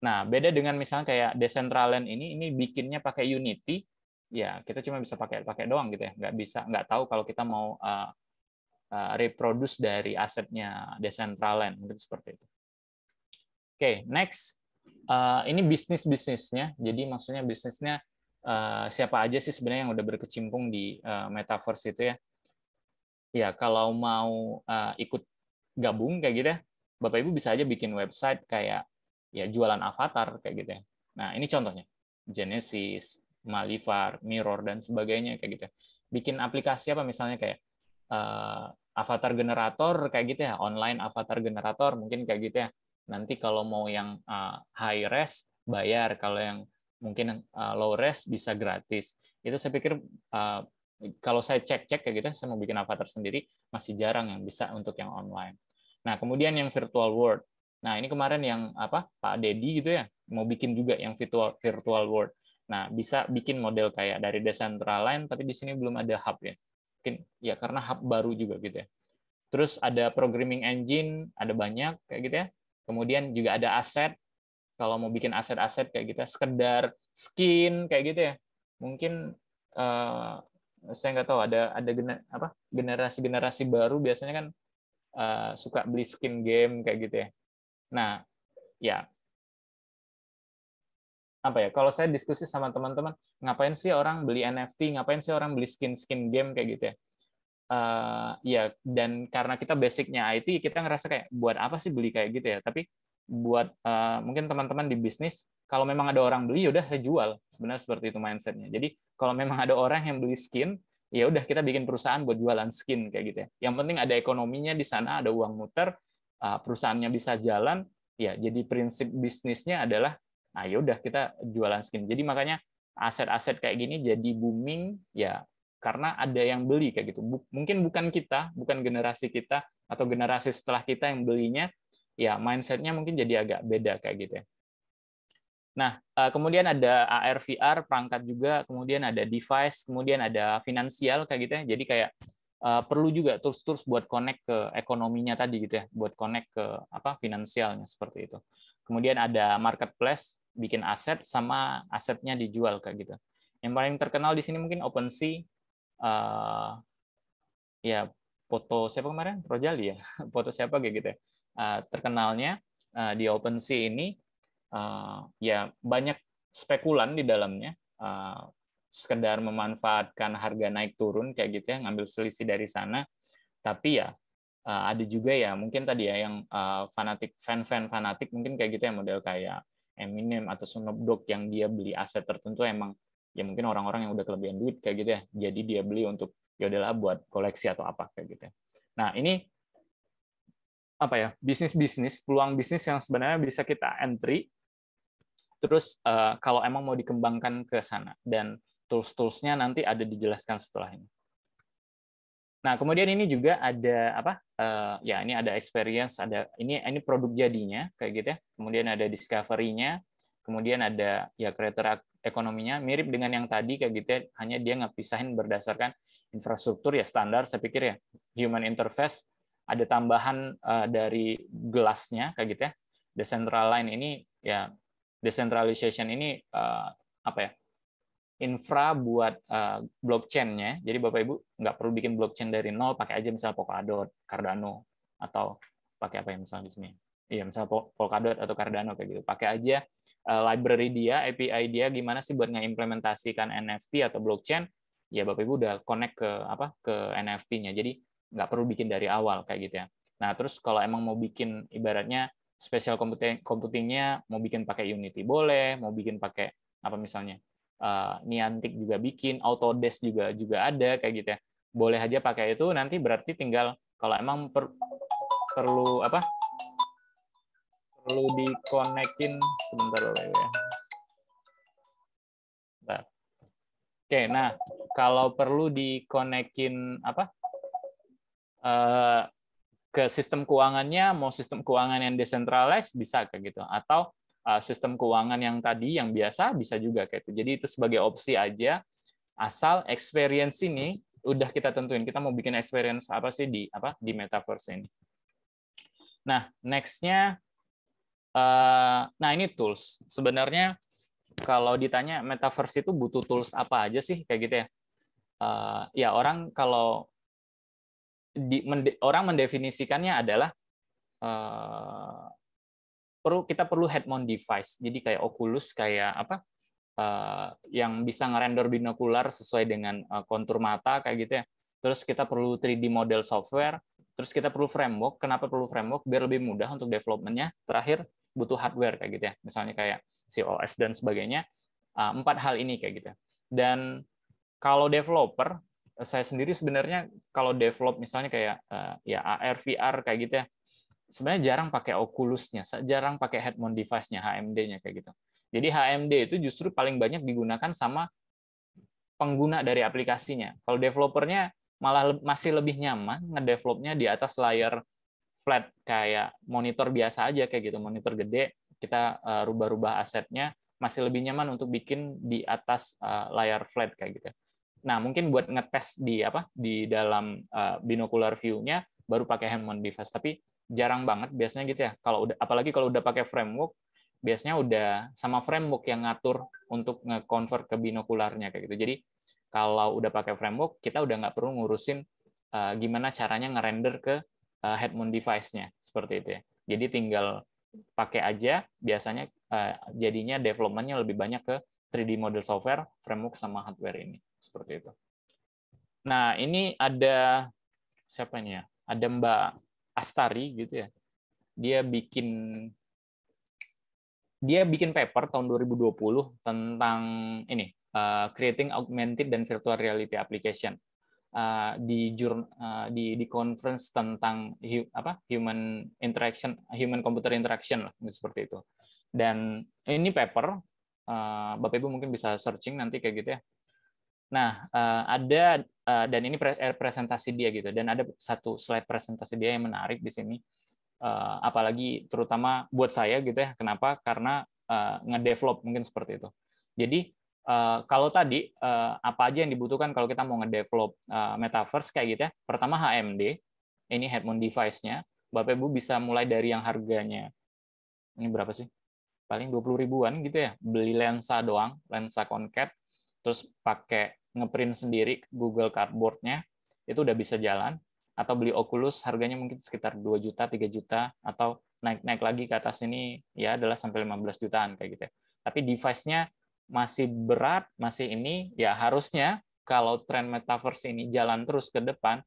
Nah, beda dengan misalnya kayak Decentraland ini bikinnya pakai Unity, ya kita cuma bisa pakai doang gitu ya, nggak tahu kalau kita mau reproduce dari asetnya Decentraland, mungkin seperti itu. Oke, next. Ini bisnisnya. Jadi maksudnya bisnisnya siapa aja sih sebenarnya yang udah berkecimpung di metaverse itu ya. Ya, kalau mau ikut gabung kayak gitu ya, Bapak Ibu bisa aja bikin website kayak ya jualan avatar kayak gitu ya. Nah, ini contohnya. Genesis, Malivar, Mirror, dan sebagainya kayak gitu. Bikin aplikasi apa misalnya kayak avatar generator kayak gitu ya, online avatar generator mungkin kayak gitu ya. Nanti kalau mau yang high res bayar, kalau yang mungkin low res bisa gratis. Itu saya pikir kalau saya cek kayak gitu, saya mau bikin avatar sendiri, masih jarang yang bisa untuk yang online. Nah, kemudian yang virtual world. Nah, ini kemarin yang Pak Dedi gitu ya, mau bikin juga yang virtual world. Nah, bisa bikin model kayak dari Decentraland, tapi di sini belum ada hub ya. Mungkin ya karena hub baru juga gitu ya. Terus ada programming engine, ada banyak kayak gitu ya. Kemudian juga ada aset. Kalau mau bikin aset-aset kayak gitu, sekedar skin kayak gitu ya. Mungkin saya nggak tahu, ada generasi baru biasanya kan suka beli skin game kayak gitu ya. Nah, ya kalau saya diskusi sama teman-teman, ngapain sih orang beli NFT, ngapain sih orang beli skin game kayak gitu ya. Ya, dan karena kita basicnya IT, kita ngerasa kayak buat apa sih beli kayak gitu ya. Tapi buat mungkin teman-teman di bisnis, kalau memang ada orang beli, yaudah saya jual. Sebenarnya seperti itu mindsetnya. Jadi kalau memang ada orang yang beli skin, ya udah kita bikin perusahaan buat jualan skin kayak gitu ya. Yang penting ada ekonominya di sana, ada uang muter, perusahaannya bisa jalan. Ya, jadi prinsip bisnisnya adalah, nah ya udah kita jualan skin. Jadi makanya aset-aset kayak gini jadi booming ya, karena ada yang beli kayak gitu. Mungkin bukan kita, bukan generasi kita atau generasi setelah kita yang belinya, ya mindset-nya mungkin jadi agak beda kayak gitu ya. Nah, kemudian ada AR VR perangkat juga, kemudian ada device, kemudian ada finansial kayak gitu ya. Jadi kayak perlu juga tools buat connect ke ekonominya tadi gitu ya, buat connect ke finansialnya seperti itu. Kemudian ada marketplace, bikin aset sama asetnya dijual kayak gitu. Yang paling terkenal di sini mungkin OpenSea, ya foto siapa kemarin? Rojali ya, foto siapa kayak gitu ya. Terkenalnya di OpenSea ini ya banyak spekulan di dalamnya, sekedar memanfaatkan harga naik turun kayak gitu ya, ngambil selisih dari sana. Tapi ya ada juga ya mungkin tadi ya yang fan fanatik mungkin kayak gitu ya, model kayak Eminem atau Snoop Dogg yang dia beli aset tertentu emang ya mungkin orang-orang yang udah kelebihan duit kayak gitu ya, jadi dia beli untuk ya udahlah buat koleksi atau apa kayak gitu ya. Nah, ini bisnis peluang bisnis yang sebenarnya bisa kita entry. Terus kalau emang mau dikembangkan ke sana, dan tools-toolsnya nanti ada dijelaskan setelah ini. Nah, kemudian ini juga ada apa? Ya, ini ada experience, ada ini produk jadinya kayak gitu ya. Kemudian ada discovery-nya, kemudian ada ya creator ekonominya, mirip dengan yang tadi kayak gitu ya, hanya dia ngepisahin berdasarkan infrastruktur ya standar saya pikir ya. Human interface, ada tambahan dari gelasnya kayak gitu ya. Decentraline ini ya, decentralization ini apa ya? Infra buat blockchain-nya. Jadi Bapak Ibu nggak perlu bikin blockchain dari nol, pakai aja misalnya Polkadot, Cardano, atau pakai apa ya misalnya di sini. Iya, misalnya Polkadot atau Cardano kayak gitu. Pakai aja library dia, API dia gimana sih buat ngeimplementasikan NFT atau blockchain. Ya Bapak Ibu udah connect ke apa ke NFT-nya. Jadi nggak perlu bikin dari awal kayak gitu ya. Nah, terus kalau emang mau bikin ibaratnya spesial computing-nya mau bikin pakai Unity boleh, mau bikin pakai apa misalnya Niantic juga bikin, Autodesk juga ada kayak gitu ya. Boleh aja pakai itu, nanti berarti tinggal kalau emang perlu apa? Perlu dikonekin sebentar ya. Bentar. Oke, nah kalau perlu dikonekin apa? Ke sistem keuangannya, mau sistem keuangan yang decentralized bisa kayak gitu, atau sistem keuangan yang tadi yang biasa bisa juga kayak itu. Jadi itu sebagai opsi aja, asal experience ini udah kita tentuin kita mau bikin experience apa sih di metaverse ini. Nah, next-nya nah ini tools. Sebenarnya kalau ditanya metaverse itu butuh tools apa aja sih kayak gitu ya. Ya orang kalau orang mendefinisikannya adalah kita perlu head mount device. Jadi kayak Oculus, kayak apa yang bisa ngerender binokular sesuai dengan kontur mata kayak gitu ya. Terus kita perlu 3D model software. Terus kita perlu framework. Kenapa perlu framework? Biar lebih mudah untuk development-nya. Terakhir butuh hardware kayak gitu ya. Misalnya kayak COS dan sebagainya. 4 hal ini kayak gitu. Dan kalau developer, saya sendiri sebenarnya kalau develop misalnya kayak ya AR, VR kayak gitu ya, sebenarnya jarang pakai Oculus-nya, jarang pakai head mount device-nya, HMD-nya kayak gitu. Jadi HMD itu justru paling banyak digunakan sama pengguna dari aplikasinya. Kalau developernya malah masih lebih nyaman ngedevelopnya di atas layar flat kayak monitor biasa aja kayak gitu, monitor gede, kita rubah-rubah asetnya, masih lebih nyaman untuk bikin di atas layar flat kayak gitu. Nah, mungkin buat ngetes di dalam binocular view-nya baru pakai hand mount device, tapi jarang banget biasanya gitu ya. Kalau apalagi kalau udah pakai framework, biasanya udah sama framework yang ngatur untuk nge-convert ke binokularnya kayak gitu. Jadi kalau udah pakai framework, kita udah nggak perlu ngurusin gimana caranya ngerender ke head mount device-nya seperti itu ya. Jadi tinggal pakai aja, biasanya jadinya development-nya lebih banyak ke 3D model software, framework sama hardware ini seperti itu. Nah, ini ada siapa ini ya? Ada Mbak Astari gitu ya. Dia bikin paper tahun 2020 tentang ini creating augmented dan virtual reality application di conference tentang human computer interaction lah seperti itu. Dan ini paper Bapak Ibu mungkin bisa searching nanti kayak gitu ya. Nah, ada dan ini presentasi dia gitu, dan ada satu slide presentasi dia yang menarik di sini. Apalagi terutama buat saya gitu ya. Kenapa? Karena ngedevelop mungkin seperti itu. Jadi kalau tadi apa aja yang dibutuhkan kalau kita mau ngedevelop metaverse kayak gitu ya. Pertama HMD, ini head mount device-nya. Bapak Ibu bisa mulai dari yang harganya ini berapa sih? Paling 20 ribuan gitu ya. Beli lensa doang, lensa concave, terus pakai ngeprint sendiri Google Cardboard-nya, itu udah bisa jalan. Atau beli Oculus harganya mungkin sekitar 2 juta, 3 juta, atau naik lagi ke atas ini ya adalah sampai 15 jutaan kayak gitu ya. Tapi device-nya masih berat, masih ini ya harusnya kalau tren metaverse ini jalan terus ke depan,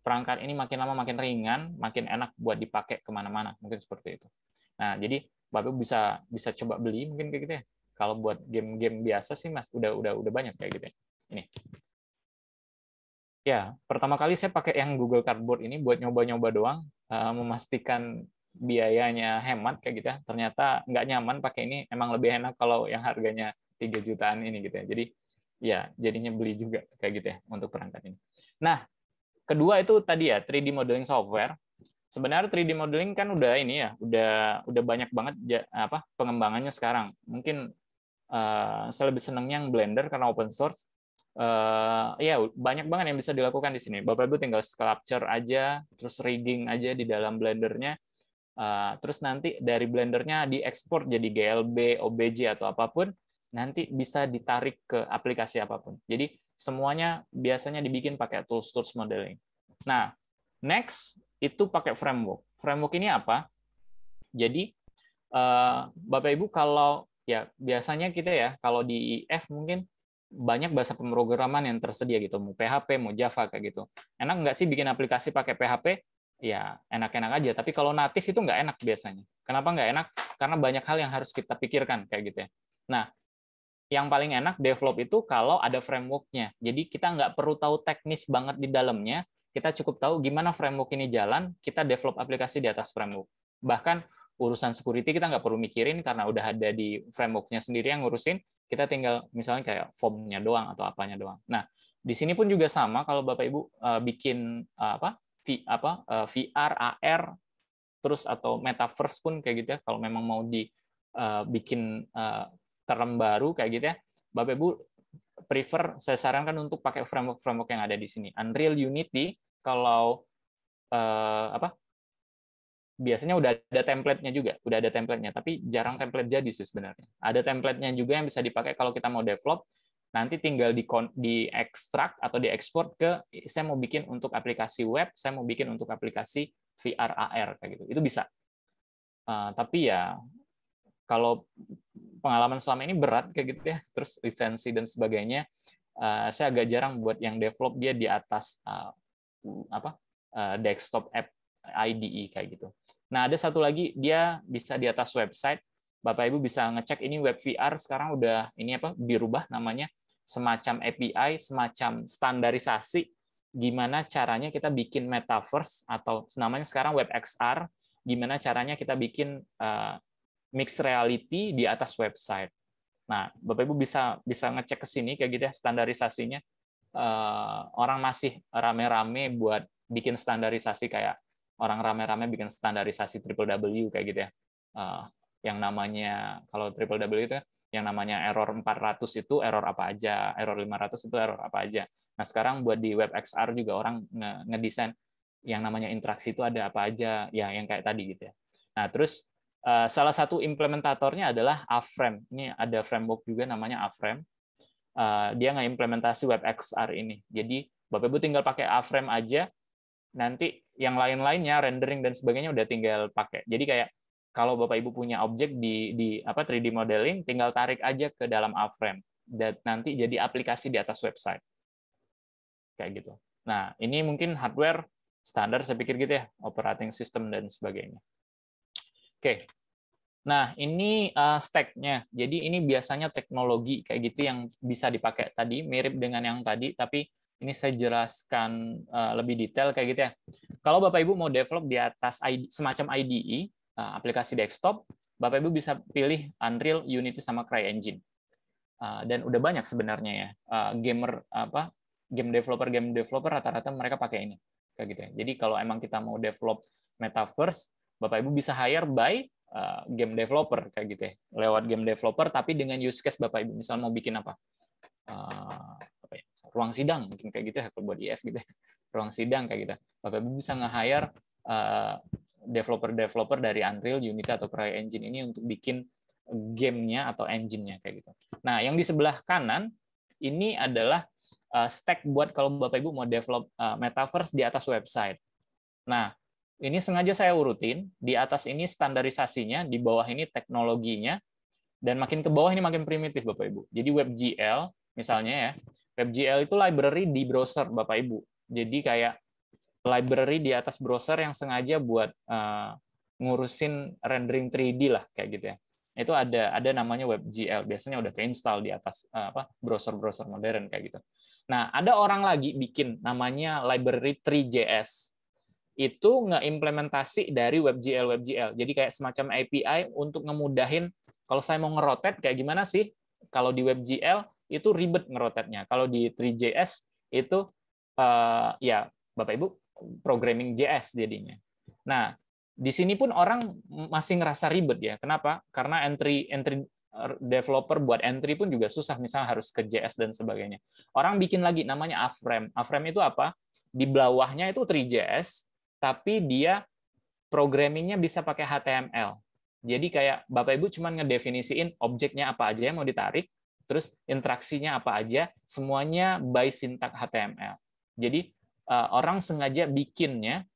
perangkat ini makin lama makin ringan, makin enak buat dipakai kemana-mana, mungkin seperti itu. Nah, jadi Bapak bisa coba beli mungkin kayak gitu ya. Kalau buat game-game biasa sih Mas udah banyak kayak gitu ya. Ini. Ya, pertama kali saya pakai yang Google Cardboard ini buat nyoba-nyoba doang, memastikan biayanya hemat kayak gitu ya. Ternyata nggak nyaman pakai ini, emang lebih enak kalau yang harganya 3 jutaan ini gitu ya. Jadi ya jadinya beli juga kayak gitu ya untuk perangkat ini. Nah, kedua itu tadi ya 3D modeling software. Sebenarnya 3D modeling kan udah ini ya, udah banyak banget pengembangannya sekarang. Mungkin saya lebih senangnya yang Blender karena open source. Ya banyak banget yang bisa dilakukan di sini. Bapak Ibu tinggal sculpture aja, terus rigging aja di dalam Blendernya. Terus nanti dari Blendernya diekspor jadi GLB, OBJ atau apapun, nanti bisa ditarik ke aplikasi apapun. Jadi semuanya biasanya dibikin pakai tools modeling. Nah, next itu pakai framework. Framework ini apa? Jadi Bapak Ibu kalau ya biasanya kita ya kalau di IF mungkin banyak bahasa pemrograman yang tersedia gitu, mau PHP, mau Java kayak gitu. Enak nggak sih bikin aplikasi pakai PHP? Ya enak-enak aja. Tapi kalau natif itu nggak enak biasanya. Kenapa nggak enak? Karena banyak hal yang harus kita pikirkan kayak gitu ya. Nah, yang paling enak develop itu kalau ada framework-nya. Jadi kita nggak perlu tahu teknis banget di dalamnya, kita cukup tahu gimana framework ini jalan, kita develop aplikasi di atas framework. Bahkan urusan security kita nggak perlu mikirin karena udah ada di framework-nya sendiri yang ngurusin, kita tinggal misalnya kayak form-nya doang atau apanya doang. Nah, di sini pun juga sama kalau Bapak Ibu bikin VR, AR, terus atau metaverse pun kayak gitu ya, kalau memang mau dibikin term baru kayak gitu ya, Bapak Ibu prefer, saya sarankan untuk pakai framework yang ada di sini. Unreal Unity kalau biasanya udah ada template-nya juga, tapi jarang template jadi sih sebenarnya. Ada template-nya juga yang bisa dipakai kalau kita mau develop, nanti tinggal diekstrak atau diekspor ke, saya mau bikin untuk aplikasi web, saya mau bikin untuk aplikasi VR, AR kayak gitu. Itu bisa. Tapi ya kalau pengalaman selama ini berat kayak gitu ya, terus lisensi dan sebagainya, saya agak jarang buat yang develop dia di atas desktop app IDE kayak gitu. Nah, ada satu lagi, dia bisa di atas website. Bapak Ibu bisa ngecek ini web VR sekarang udah dirubah namanya, semacam API, semacam standarisasi gimana caranya kita bikin metaverse atau namanya sekarang web XR, gimana caranya kita bikin mixed reality di atas website. Nah, Bapak Ibu bisa ngecek ke sini kayak gitu ya standarisasinya. Orang masih rame-rame buat bikin standarisasi kayak orang rame-rame bikin standarisasi www kayak gitu ya. Yang namanya kalau www itu yang namanya error 400 itu error apa aja, error 500 itu error apa aja. Nah, sekarang buat di web XR juga orang ngedesain yang namanya interaksi itu ada apa aja, ya yang kayak tadi gitu ya. Nah, terus salah satu implementatornya adalah A-Frame. Ini ada framework juga namanya A-Frame. Dia ngimplementasi web XR ini. Jadi Bapak Ibu tinggal pakai A-Frame aja, nanti yang lain-lainnya rendering dan sebagainya udah tinggal pakai. Jadi kayak kalau Bapak Ibu punya objek di 3D modeling, tinggal tarik aja ke dalam A-Frame dan nanti jadi aplikasi di atas website. Kayak gitu. Nah, ini mungkin hardware standar saya pikir gitu ya, operating system dan sebagainya. Oke. Nah, ini stack-nya. Jadi ini biasanya teknologi kayak gitu yang bisa dipakai tadi, mirip dengan yang tadi, tapi ini saya jelaskan lebih detail kayak gitu ya. Kalau Bapak Ibu mau develop di atas semacam IDE, aplikasi desktop, Bapak Ibu bisa pilih Unreal, Unity, sama CryEngine. Dan udah banyak sebenarnya ya. Game developer rata-rata mereka pakai ini. Kayak gitu ya. Jadi kalau emang kita mau develop metaverse, Bapak Ibu bisa hire by game developer kayak gitu ya. Lewat game developer tapi dengan use case Bapak Ibu misal mau bikin apa? Ruang sidang mungkin kayak gitu ya kalau buat IF gitu ya. Ruang sidang kayak gitu. Bapak Ibu bisa nge-hire developer dari Unreal, Unity atau CryEngine ini untuk bikin gamenya atau engine-nya kayak gitu. Nah, yang di sebelah kanan ini adalah stack buat kalau Bapak Ibu mau develop metaverse di atas website. Nah, ini sengaja saya urutin, di atas ini standarisasinya, di bawah ini teknologinya, dan makin ke bawah ini makin primitif Bapak Ibu. Jadi WebGL misalnya ya, WebGL itu library di browser Bapak Ibu. Jadi kayak library di atas browser yang sengaja buat ngurusin rendering 3D lah kayak gitu ya. Itu ada namanya WebGL, biasanya udah keinstall di atas browser-browser modern kayak gitu. Nah, ada orang lagi bikin namanya library 3JS. Itu ngeimplementasi dari WebGL. Jadi kayak semacam API untuk ngemudahin kalau saya mau ngerotate kayak gimana sih? Kalau di WebGL itu ribet ngerotetnya. Kalau di 3JS itu ya Bapak Ibu programming JS jadinya. Nah, di sini pun orang masih ngerasa ribet ya. Kenapa? Karena entry developer buat entry pun juga susah, misalnya harus ke JS dan sebagainya. Orang bikin lagi namanya A-frame. A-frame itu apa? Di bawahnya itu 3JS, tapi dia programmingnya bisa pakai HTML. Jadi kayak Bapak Ibu cuma ngedefinisiin objeknya apa aja yang mau ditarik, terus interaksinya apa aja, semuanya by syntax HTML. Jadi orang sengaja bikinnya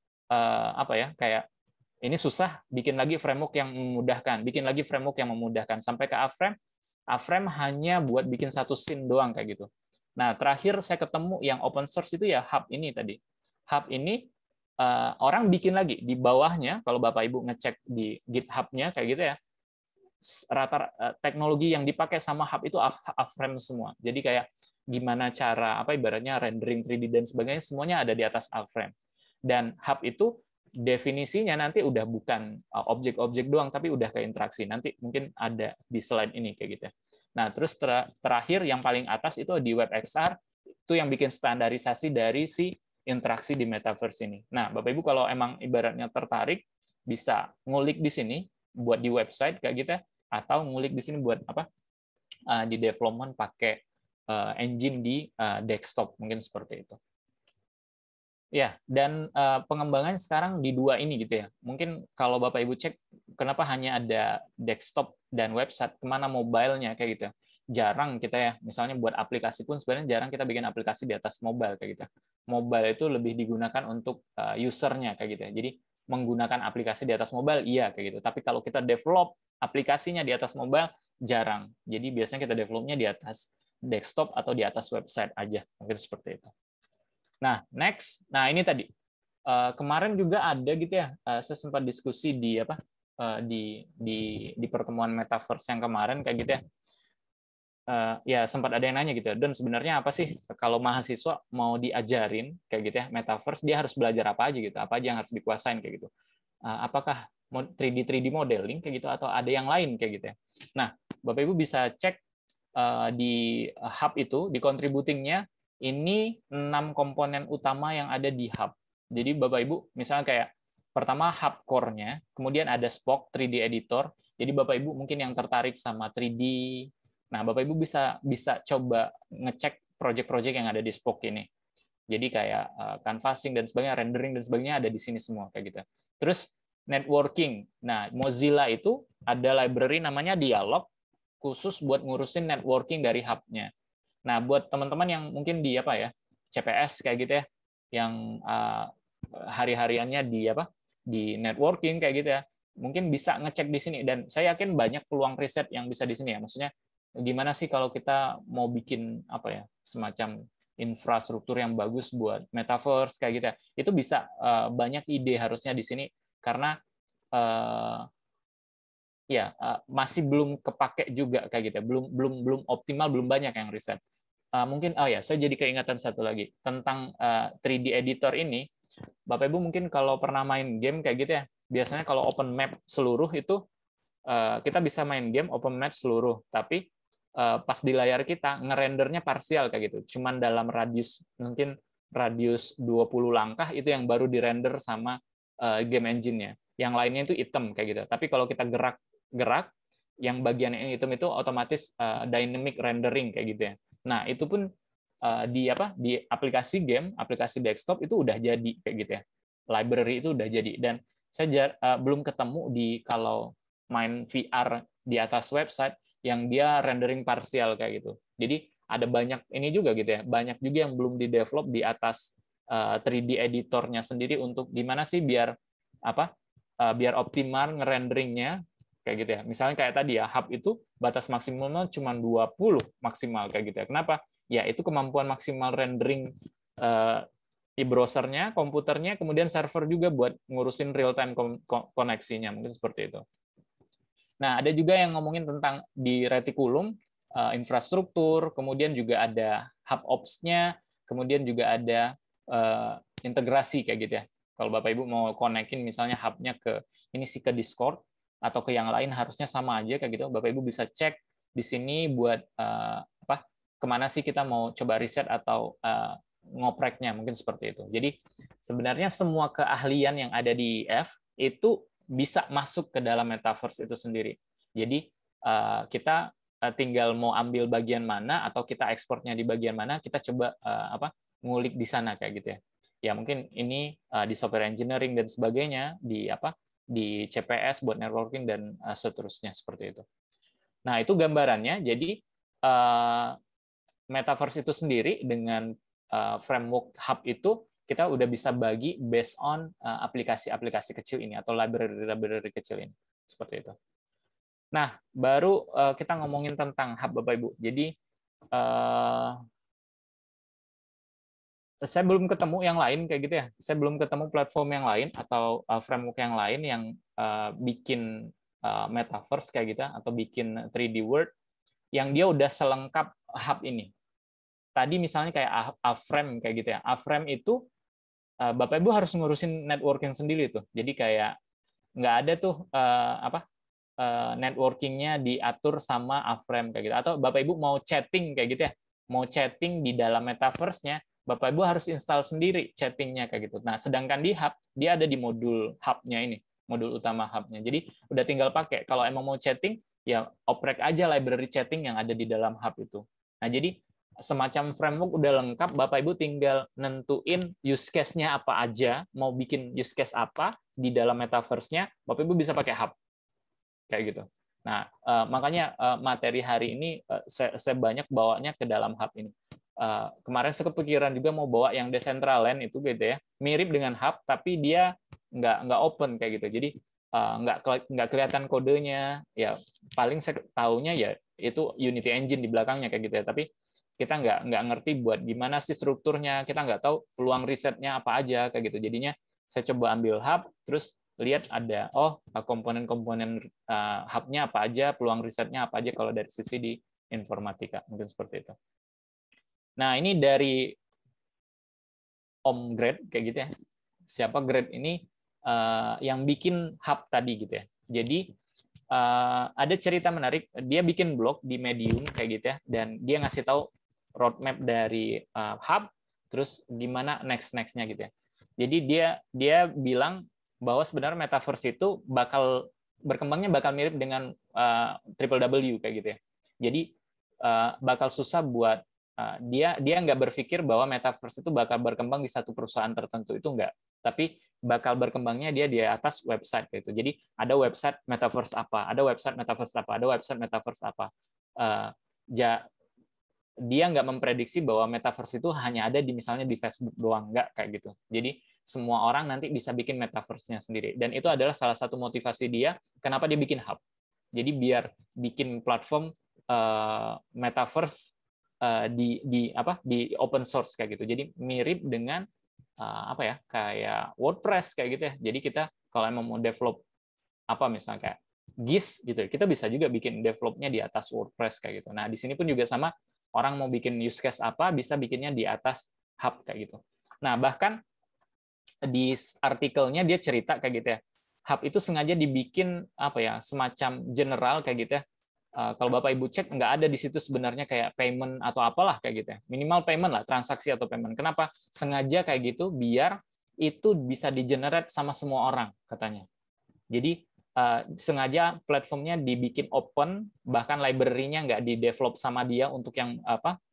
apa ya, kayak ini susah, bikin lagi framework yang memudahkan, bikin lagi framework yang memudahkan sampai ke A-frame. A-frame hanya buat bikin satu scene doang kayak gitu. Nah, terakhir saya ketemu yang open source itu ya Hub ini tadi. Hub ini orang bikin lagi di bawahnya, kalau Bapak Ibu ngecek di GitHub-nya kayak gitu ya, rata teknologi yang dipakai sama Hub itu A-frame semua. Jadi kayak gimana cara apa ibaratnya rendering 3D dan sebagainya semuanya ada di atas A-frame. Dan Hub itu definisinya nanti udah bukan objek-objek doang, tapi udah ke interaksi. Nanti mungkin ada di slide ini kayak gitu. Nah, terus terakhir yang paling atas itu di WebXR, itu yang bikin standarisasi dari si interaksi di metaverse ini. Nah, Bapak Ibu kalau emang ibaratnya tertarik, bisa ngulik di sini buat di website kayak gitu, atau ngulik di sini buat apa? Di development pakai engine di desktop, mungkin seperti itu. Ya, dan pengembangan sekarang di dua ini gitu ya. Mungkin kalau Bapak Ibu cek, kenapa hanya ada desktop dan website, kemana mobile-nya kayak gitu. Jarang kita ya, misalnya buat aplikasi pun sebenarnya jarang kita bikin aplikasi di atas mobile kayak gitu. Mobile itu lebih digunakan untuk usernya kayak gitu ya. Jadi menggunakan aplikasi di atas mobile, iya kayak gitu. Tapi kalau kita develop aplikasinya di atas mobile, jarang. Jadi biasanya kita developnya di atas desktop atau di atas website aja. Mungkin seperti itu. Nah, next. Nah, ini tadi. Kemarin juga ada gitu ya, saya sempat diskusi di apa di pertemuan metaverse yang kemarin kayak gitu ya. Ya sempat ada yang nanya gitu. Dan sebenarnya apa sih kalau mahasiswa mau diajarin kayak gitu ya metaverse, dia harus belajar apa aja gitu, apa aja yang harus dikuasain kayak gitu. Apakah 3D modeling kayak gitu atau ada yang lain kayak gitu ya. Nah, Bapak Ibu bisa cek di hub itu, di contributing-nya ini 6 komponen utama yang ada di hub. Jadi Bapak Ibu misalnya kayak pertama hub core-nya, kemudian ada Spoke 3D editor. Jadi Bapak Ibu mungkin yang tertarik sama 3D. Nah, Bapak Ibu bisa coba ngecek project-project yang ada di Spoke ini. Jadi kayak canvassing dan sebagainya, rendering dan sebagainya ada di sini semua kayak gitu. Terus networking. Nah, Mozilla itu ada library namanya Dialog khusus buat ngurusin networking dari hub-nya. Nah, buat teman-teman yang mungkin di apa ya, CPS kayak gitu ya, yang hari-hariannya di networking kayak gitu ya, mungkin bisa ngecek di sini. Dan saya yakin banyak peluang riset yang bisa di sini ya. Maksudnya gimana sih kalau kita mau bikin apa ya, semacam infrastruktur yang bagus buat metaverse kayak gitu ya. Itu bisa banyak ide harusnya di sini karena ya masih belum kepake juga kayak gitu ya. Belum optimal, belum banyak yang riset. Mungkin ya saya jadi keingatan satu lagi tentang 3D editor ini. Bapak Ibu mungkin kalau pernah main game kayak gitu ya, biasanya kalau open map seluruh itu kita bisa main game open map seluruh, tapi pas di layar kita ngerendernya parsial kayak gitu. Cuman dalam radius mungkin radius 20 langkah itu yang baru dirender sama game engine-nya. Yang lainnya itu hitam kayak gitu. Tapi kalau kita gerak yang bagian yang hitam itu otomatis dynamic rendering kayak gitu ya. Nah, itu pun di aplikasi game, aplikasi desktop itu udah jadi kayak gitu ya. Library itu udah jadi dan saya belum ketemu di kalau main VR di atas website yang dia rendering parsial kayak gitu. Jadi ada banyak ini juga gitu ya, banyak juga yang belum di-develop di atas 3D editornya sendiri untuk gimana sih biar biar optimal ngerenderingnya kayak gitu ya. Misalnya kayak tadi ya, hub itu batas maksimalnya cuma 20 maksimal kayak gitu ya. Kenapa? Ya itu kemampuan maksimal rendering di browsernya, komputernya, kemudian server juga buat ngurusin real time koneksinya, mungkin seperti itu. Nah, ada juga yang ngomongin tentang di retikulum, infrastruktur, kemudian juga ada hub ops-nya, kemudian juga ada integrasi kayak gitu ya. Kalau Bapak Ibu mau konekin misalnya hub-nya ke Discord atau ke yang lain harusnya sama aja kayak gitu. Bapak Ibu bisa cek di sini buat kemana sih kita mau coba riset atau ngopreknya, mungkin seperti itu. Jadi sebenarnya semua keahlian yang ada di F itu bisa masuk ke dalam metaverse itu sendiri. Jadi kita tinggal mau ambil bagian mana atau kita ekspornya di bagian mana, kita coba ngulik di sana kayak gitu ya. Ya mungkin ini di software engineering dan sebagainya, di CPS buat networking dan seterusnya seperti itu. Nah, itu gambarannya. Jadi metaverse itu sendiri dengan framework hub itu kita udah bisa bagi based on aplikasi-aplikasi kecil ini atau library kecil ini. Seperti itu. Nah, baru kita ngomongin tentang hub, Bapak Ibu. Jadi saya belum ketemu yang lain kayak gitu ya. Saya belum ketemu platform yang lain atau framework yang lain yang bikin metaverse kayak gitu atau bikin 3D World yang dia udah selengkap hub ini. Tadi misalnya kayak A-Frame kayak gitu ya. A-Frame itu Bapak Ibu harus ngurusin networking sendiri tuh. Jadi kayak nggak ada tuh networkingnya diatur sama A-Frame kayak gitu. Atau Bapak Ibu mau chatting kayak gitu ya. Mau chatting di dalam metaverse-nya, Bapak Ibu harus install sendiri chattingnya kayak gitu. Nah, sedangkan di hub, dia ada di modul hub-nya ini, modul utama hub-nya. Jadi udah tinggal pakai. Kalau emang mau chatting, ya oprek aja library chatting yang ada di dalam hub itu. Nah, jadi semacam framework udah lengkap, Bapak Ibu tinggal nentuin use case-nya apa aja, mau bikin use case apa di dalam metaverse-nya, Bapak Ibu bisa pakai hub. Kayak gitu. Nah, makanya materi hari ini saya banyak bawanya ke dalam hub ini. Kemarin saya kepikiran juga mau bawa yang Decentraland itu gitu ya, mirip dengan hub tapi dia nggak open kayak gitu. Jadi nggak kelihatan kodenya, ya paling saya tahunya ya itu Unity Engine di belakangnya kayak gitu ya. Tapi kita nggak ngerti buat gimana sih strukturnya, kita nggak tahu peluang risetnya apa aja kayak gitu. Jadinya saya coba ambil hub, terus lihat ada komponen-komponen hub-nya apa aja, peluang risetnya apa aja kalau dari sisi di informatika, mungkin seperti itu. Nah, ini dari Om Grade kayak gitu ya. Siapa Grade ini yang bikin hub tadi gitu ya. Jadi ada cerita menarik, dia bikin blog di Medium kayak gitu ya, dan dia ngasih tahu roadmap dari hub, terus gimana next-nya gitu ya. Jadi dia bilang bahwa sebenarnya metaverse itu berkembangnya bakal mirip dengan WWW kayak gitu ya. Jadi bakal susah buat dia nggak berpikir bahwa metaverse itu bakal berkembang di satu perusahaan tertentu, itu enggak. Tapi bakal berkembangnya dia di atas website gitu. Jadi ada website metaverse apa, ada website metaverse apa, ada website metaverse apa. Dia nggak memprediksi bahwa metaverse itu hanya ada di misalnya di Facebook doang, nggak kayak gitu. Jadi semua orang nanti bisa bikin metaverse-nya sendiri. Dan itu adalah salah satu motivasi dia kenapa dia bikin hub. Jadi biar bikin platform metaverse di open source kayak gitu. Jadi mirip dengan kayak WordPress kayak gitu ya. Jadi kita kalau emang mau develop misalnya kayak GIS gitu, kita bisa juga bikin developnya di atas WordPress kayak gitu. Nah, di sini pun juga sama, orang mau bikin use case apa bisa bikinnya di atas hub kayak gitu. Nah, bahkan di artikelnya dia cerita kayak gitu ya. Hub itu sengaja dibikin semacam general kayak gitu ya. Kalau Bapak Ibu cek, nggak ada di situ sebenarnya kayak payment atau apalah kayak gitu ya. Minimal payment lah, transaksi atau payment. Kenapa? Sengaja kayak gitu biar itu bisa di-generate sama semua orang katanya. Jadi sengaja platformnya dibikin open, bahkan library-nya nggak di-develop sama dia untuk yang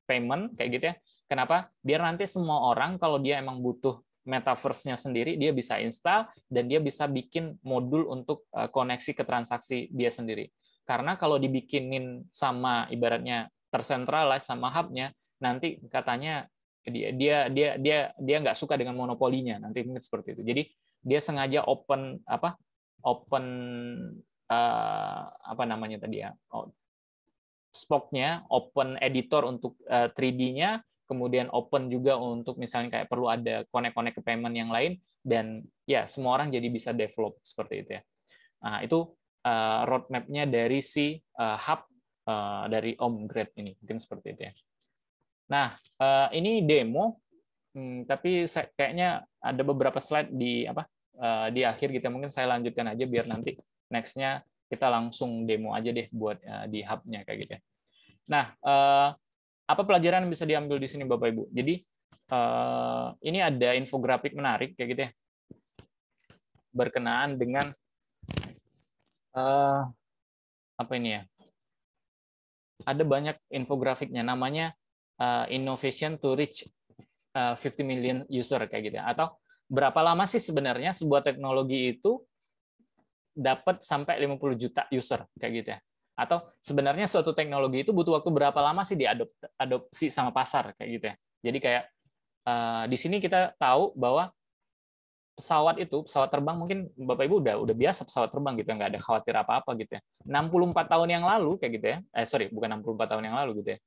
payment kayak gitu ya. Kenapa? Biar nanti semua orang kalau dia emang butuh metaverse-nya sendiri, dia bisa install dan dia bisa bikin modul untuk koneksi ke transaksi dia sendiri. Karena kalau dibikinin sama ibaratnya tersentralize sama hub-nya, nanti katanya dia nggak suka dengan monopolinya, nanti mungkin seperti itu. Jadi dia sengaja open spoke-nya, open editor untuk 3D-nya, kemudian open juga untuk misalnya kayak perlu ada connect ke payment yang lain, dan ya semua orang jadi bisa develop seperti itu ya. Nah, itu roadmap-nya dari si hub dari Om Grade ini, mungkin seperti itu ya. Nah, ini demo, tapi kayaknya ada beberapa slide di akhir gitu, mungkin saya lanjutkan aja biar nanti next-nya kita langsung demo aja deh buat di hub-nya kayak gitu ya. Nah, apa pelajaran yang bisa diambil di sini Bapak Ibu? Jadi ini ada infografik menarik kayak gitu ya, berkenaan dengan apa ini ya? Ada banyak infografiknya, namanya innovation to reach 50 million user kayak gitu ya. Atau berapa lama sih sebenarnya sebuah teknologi itu dapat sampai 50 juta user kayak gitu ya. Atau sebenarnya suatu teknologi itu butuh waktu berapa lama sih diadopsi sama pasar kayak gitu ya. Jadi kayak di sini kita tahu bahwa pesawat terbang, mungkin Bapak Ibu udah biasa pesawat terbang gitu ya, nggak ada khawatir apa-apa gitu ya. 64 tahun yang lalu kayak gitu ya. Bukan 64 tahun yang lalu gitu ya.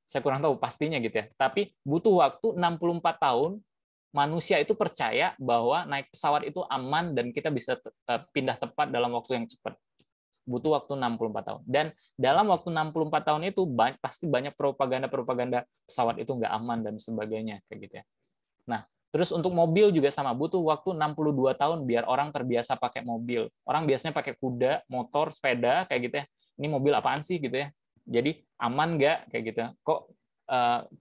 Saya kurang tahu pastinya gitu ya. Tapi butuh waktu 64 tahun manusia itu percaya bahwa naik pesawat itu aman dan kita bisa pindah tepat dalam waktu yang cepat. Butuh waktu 64 tahun. Dan dalam waktu 64 tahun itu pasti banyak propaganda pesawat itu nggak aman dan sebagainya kayak gitu ya. Nah, terus untuk mobil juga sama, butuh waktu 62 tahun biar orang terbiasa pakai mobil. Orang biasanya pakai kuda, motor, sepeda kayak gitu ya. Ini mobil apaan sih gitu ya. Jadi aman nggak kayak gitu. Kok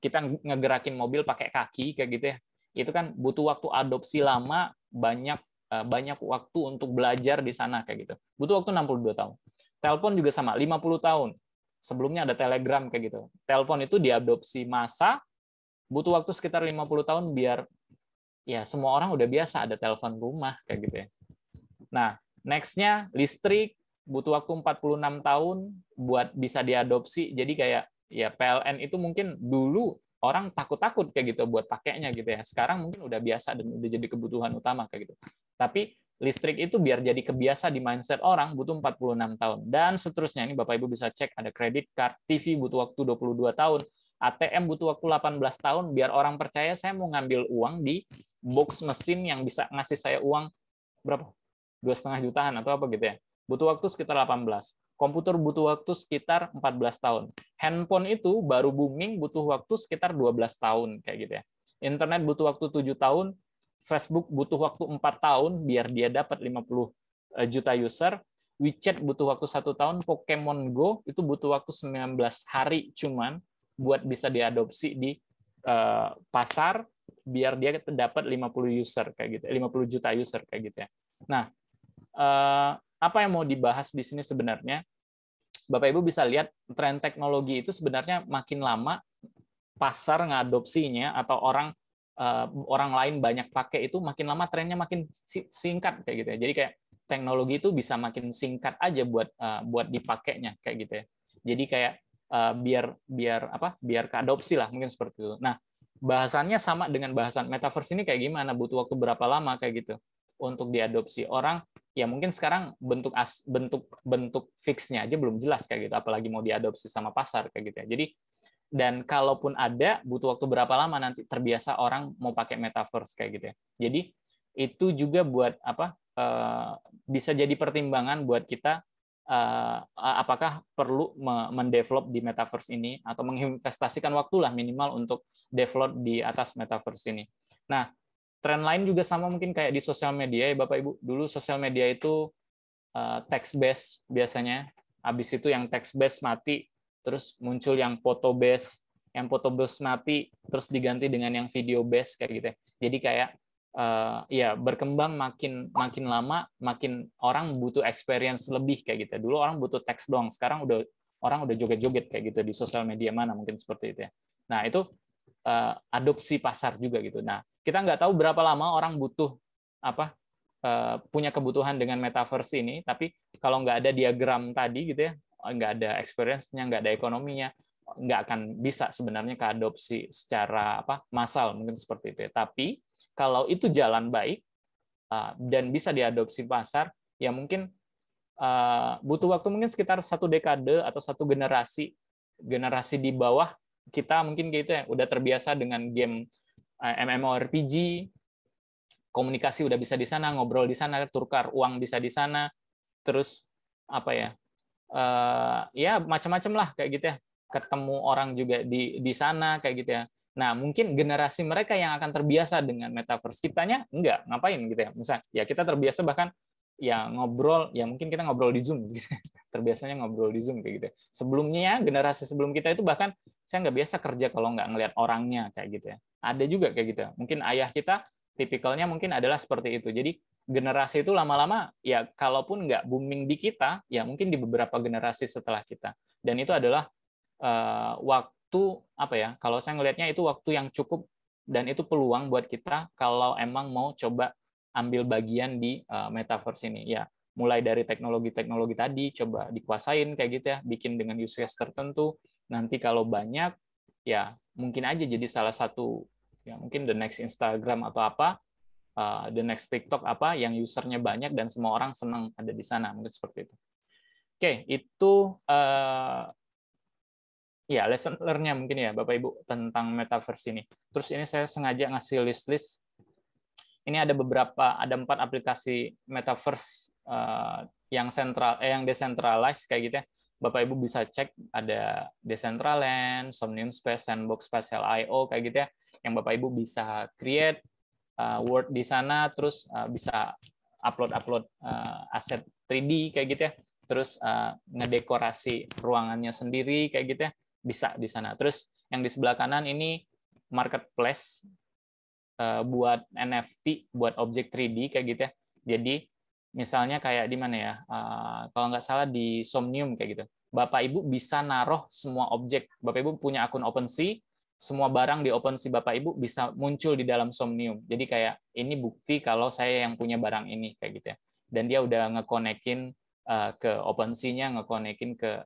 kita ngegerakin mobil pakai kaki kayak gitu ya. Itu kan butuh waktu adopsi lama, banyak waktu untuk belajar di sana kayak gitu. Butuh waktu 62 tahun. Telepon juga sama, 50 tahun. Sebelumnya ada Telegram kayak gitu. Telepon itu diadopsi massa, butuh waktu sekitar 50 tahun biar ya semua orang udah biasa ada telepon rumah kayak gitu ya. Nah, next-nya listrik, butuh waktu 46 tahun buat bisa diadopsi. Jadi kayak ya PLN itu mungkin dulu orang takut-takut kayak gitu buat pakainya gitu ya. Sekarang mungkin udah biasa dan udah jadi kebutuhan utama kayak gitu. Tapi listrik itu biar jadi kebiasa di mindset orang butuh 46 tahun. Dan seterusnya, ini Bapak Ibu bisa cek, ada kredit card, TV butuh waktu 22 tahun, ATM butuh waktu 18 tahun, biar orang percaya saya mau ngambil uang di box mesin yang bisa ngasih saya uang berapa? 2,5 jutaan atau apa gitu ya. Butuh waktu sekitar 18. Komputer butuh waktu sekitar 14 tahun. Handphone itu baru booming butuh waktu sekitar 12 tahun kayak gitu ya. Internet butuh waktu 7 tahun, Facebook butuh waktu 4 tahun biar dia dapat 50 juta user, WeChat butuh waktu 1 tahun, Pokemon Go itu butuh waktu 19 hari cuman buat bisa diadopsi di pasar biar dia dapat 50 user kayak gitu, 50 juta user kayak gitu ya. Nah, apa yang mau dibahas di sini sebenarnya, Bapak Ibu bisa lihat tren teknologi itu sebenarnya makin lama pasar ngadopsinya atau orang lain banyak pakai itu makin lama trennya makin singkat kayak gitu ya. Jadi kayak teknologi itu bisa makin singkat aja buat dipakainya kayak gitu ya. Jadi kayak biar keadopsi lah mungkin seperti itu. Nah, bahasannya sama dengan bahasan metaverse ini kayak gimana, butuh waktu berapa lama kayak gitu untuk diadopsi. Orang ya mungkin sekarang bentuk fixnya aja belum jelas kayak gitu, apalagi mau diadopsi sama pasar kayak gitu ya. Jadi dan kalaupun ada butuh waktu berapa lama nanti terbiasa orang mau pakai metaverse kayak gitu ya. Jadi itu juga buat bisa jadi pertimbangan buat kita apakah perlu mendevelop di metaverse ini atau menginvestasikan waktu lah minimal untuk develop di atas metaverse ini. Nah, tren lain juga sama mungkin kayak di sosial media ya Bapak Ibu. Dulu sosial media itu text based biasanya. Habis itu yang text based mati, terus muncul yang foto based mati, terus diganti dengan yang video based kayak gitu. Jadi kayak ya berkembang makin lama makin orang butuh experience lebih kayak gitu. Dulu orang butuh teks doang, sekarang orang udah joget-joget kayak gitu di sosial media mana mungkin seperti itu ya. Nah, itu adopsi pasar juga gitu. Nah, kita nggak tahu berapa lama orang butuh punya kebutuhan dengan metaverse ini, tapi kalau nggak ada diagram tadi gitu ya, nggak ada experience-nya, nggak ada ekonominya, nggak akan bisa sebenarnya keadopsi secara massal mungkin seperti itu ya. Tapi kalau itu jalan baik dan bisa diadopsi pasar, ya mungkin butuh waktu mungkin sekitar 1 dekade atau 1 generasi di bawah kita mungkin gitu ya, udah terbiasa dengan game MMORPG, komunikasi udah bisa di sana, ngobrol di sana, tukar uang bisa di sana, terus ya macam-macam lah kayak gitu ya, ketemu orang juga di sana kayak gitu ya. Nah, mungkin generasi mereka yang akan terbiasa dengan metaverse, kitanya enggak, ngapain gitu ya. Misalnya ya kita terbiasa bahkan ya ngobrol, ya mungkin kita ngobrol di Zoom gitu. terbiasanya ngobrol di Zoom kayak gitu. Sebelumnya generasi sebelum kita itu bahkan saya nggak biasa kerja kalau nggak ngelihat orangnya kayak gitu ya. Ada juga kayak gitu. Mungkin ayah kita tipikalnya mungkin adalah seperti itu. Jadi generasi itu lama-lama ya kalaupun nggak booming di kita, ya mungkin di beberapa generasi setelah kita. Dan itu adalah waktu apa ya? Kalau saya ngelihatnya itu waktu yang cukup dan itu peluang buat kita kalau emang mau coba ambil bagian di metaverse ini. Ya, mulai dari teknologi-teknologi tadi coba dikuasain kayak gitu ya, bikin dengan use case tertentu. Nanti kalau banyak ya mungkin aja jadi salah satu ya mungkin the next Instagram atau apa, the next TikTok apa yang usernya banyak dan semua orang senang ada di sana, mungkin seperti itu. Oke, itu ya lesson learn-nya mungkin ya Bapak Ibu tentang metaverse ini. Terus ini saya sengaja ngasih list-list. Ini ada 4 aplikasi metaverse yang decentralized kayak gitu ya. Bapak Ibu bisa cek, ada Decentraland, Somnium Space, Sandbox Spatial IO kayak gitu ya. Yang Bapak Ibu bisa create Word di sana, terus bisa upload aset 3D kayak gitu ya. Terus ngedekorasi ruangannya sendiri kayak gitu ya. Bisa di sana. Terus yang di sebelah kanan ini marketplace buat NFT, buat objek 3D kayak gitu ya. Jadi misalnya kayak di mana ya? Kalau nggak salah di Somnium kayak gitu. Bapak Ibu bisa naruh semua objek. Bapak Ibu punya akun OpenSea, semua barang di OpenSea Bapak Ibu bisa muncul di dalam Somnium. Jadi kayak ini bukti kalau saya yang punya barang ini kayak gitu ya. Dan dia udah ngekonekin ke OpenSea-nya, ngekonekin ke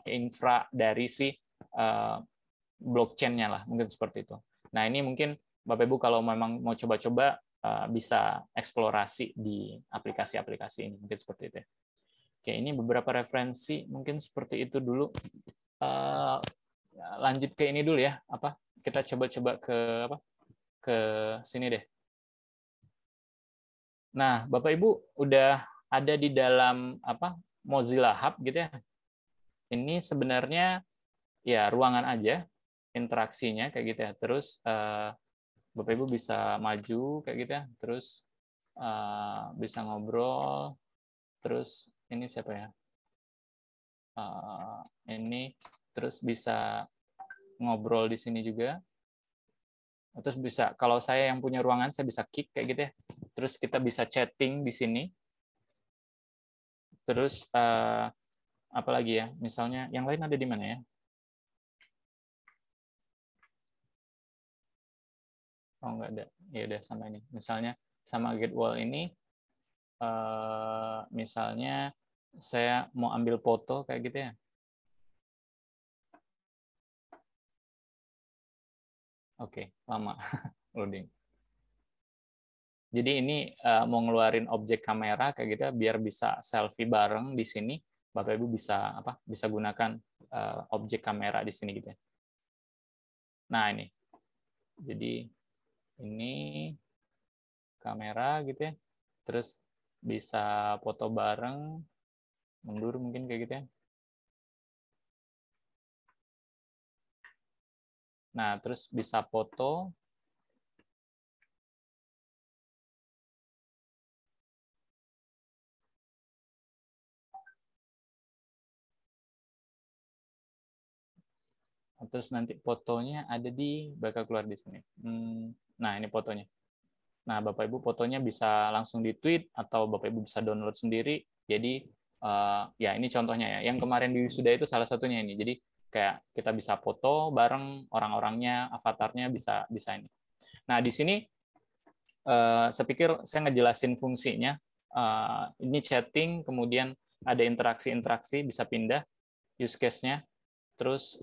infra dari si blockchain-nya lah, mungkin seperti itu. Nah ini mungkin Bapak Ibu kalau memang mau coba-coba bisa eksplorasi di aplikasi-aplikasi ini, mungkin seperti itu. Oke, ini beberapa referensi, mungkin seperti itu dulu. Lanjut ke ini dulu ya, kita coba-coba ke sini deh. Nah, Bapak Ibu udah ada di dalam Mozilla Hub gitu ya. Ini sebenarnya ya ruangan aja interaksinya kayak gitu ya. Terus Bapak Ibu bisa maju kayak gitu ya. Terus bisa ngobrol. Terus ini siapa ya? Ini terus bisa ngobrol di sini juga. Terus bisa kalau saya yang punya ruangan saya bisa kick kayak gitu ya. Terus kita bisa chatting di sini. Terus apa lagi ya? Misalnya yang lain ada di mana ya? Oh nggak ada. Ya udah sama ini. Misalnya sama get wall ini, misalnya saya mau ambil foto kayak gitu ya. Oke, lama loading. Jadi ini mau ngeluarin objek kamera kayak gitu biar bisa selfie bareng di sini. Bapak Ibu bisa bisa gunakan objek kamera di sini gitu ya. Nah ini. Jadi ini kamera gitu ya. Terus bisa foto bareng, mundur mungkin kayak gitu ya. Nah, terus bisa foto. Terus nanti fotonya ada bakal keluar di sini. Nah, ini fotonya. Nah, Bapak Ibu fotonya bisa langsung di-tweet atau Bapak Ibu bisa download sendiri. Jadi ya ini contohnya ya. Yang kemarin di Wisuda itu salah satunya ini. Jadi kayak kita bisa foto bareng orang-orangnya, avatarnya bisa ini. Nah, di sini saya pikir saya ngejelasin fungsinya. Ini chatting, kemudian ada interaksi-interaksi, bisa pindah use case-nya. Terus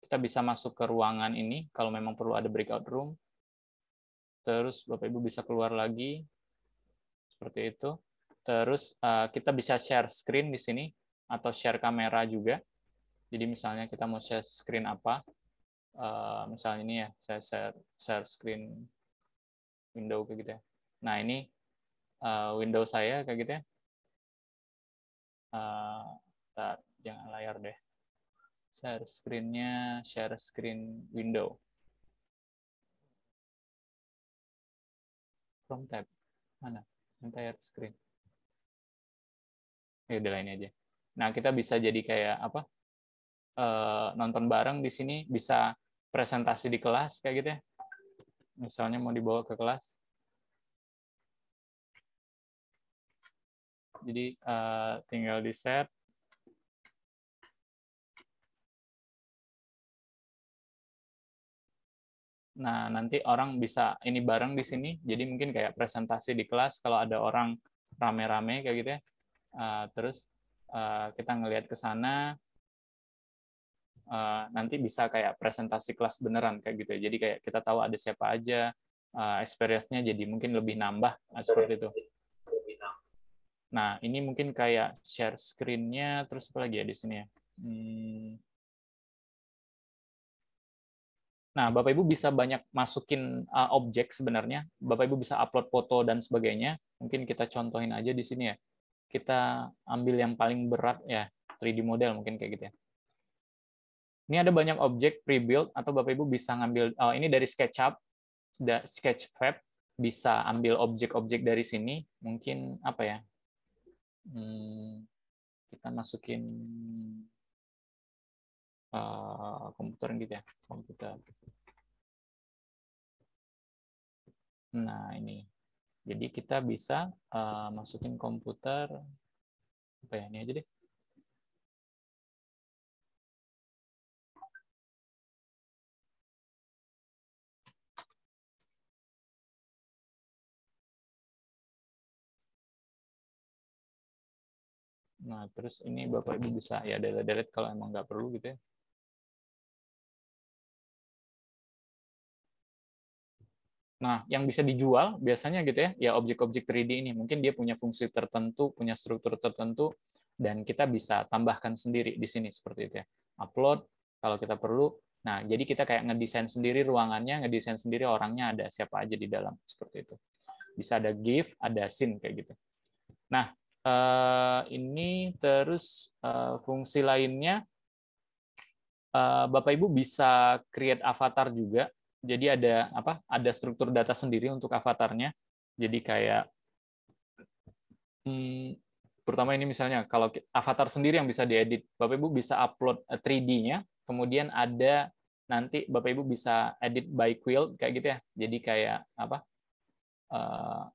kita bisa masuk ke ruangan ini kalau memang perlu ada breakout room. Terus Bapak Ibu bisa keluar lagi seperti itu. Terus kita bisa share screen di sini atau share kamera juga. Jadi misalnya kita mau share screen apa? Misalnya ini ya, saya share screen window kayak gitu ya. Nah ini window saya kayak gitu ya. Jangan layar deh. Share screen-nya, share screen window. From tab. Mana? Entire screen. Ya udah ini aja. Nah, kita bisa jadi kayak apa? Nonton bareng di sini, bisa presentasi di kelas kayak gitu ya. Misalnya mau dibawa ke kelas. Jadi tinggal di set. Nah, nanti orang bisa ini bareng di sini. Jadi mungkin kayak presentasi di kelas kalau ada orang rame-rame kayak gitu ya. Terus kita ngelihat ke sana, nanti bisa kayak presentasi kelas beneran kayak gitu ya. Jadi kayak kita tahu ada siapa aja, experience-nya jadi mungkin lebih nambah seperti itu. Nah, ini mungkin kayak share screen-nya, terus apa lagi ya di sini ya? Nah, Bapak Ibu bisa banyak masukin objek sebenarnya. Bapak Ibu bisa upload foto dan sebagainya. Mungkin kita contohin aja di sini ya. Kita ambil yang paling berat ya, 3D model mungkin kayak gitu ya. Ini ada banyak objek pre-built atau Bapak Ibu bisa ngambil ini dari SketchUp, Sketchfab, bisa ambil objek-objek dari sini. Mungkin apa ya? Kita masukin komputer gitu ya, komputer. Nah, ini. Jadi kita bisa masukin komputer, apa ya, ini aja deh. Nah, terus ini Bapak Ibu bisa ya delete kalau emang nggak perlu gitu ya. Nah, yang bisa dijual biasanya gitu ya, ya objek-objek 3D ini. Mungkin dia punya fungsi tertentu, punya struktur tertentu, dan kita bisa tambahkan sendiri di sini seperti itu ya. Upload kalau kita perlu. Nah, jadi kita kayak ngedesain sendiri ruangannya, ngedesain sendiri orangnya ada siapa aja di dalam seperti itu. Bisa ada GIF, ada scene kayak gitu. Nah, ini terus fungsi lainnya, Bapak Ibu bisa create avatar juga. Jadi ada apa? Ada struktur data sendiri untuk avatarnya. Jadi kayak pertama ini misalnya kalau avatar sendiri yang bisa diedit, Bapak Ibu bisa upload 3D-nya, kemudian ada nanti Bapak Ibu bisa edit by quill kayak gitu ya. Jadi kayak apa?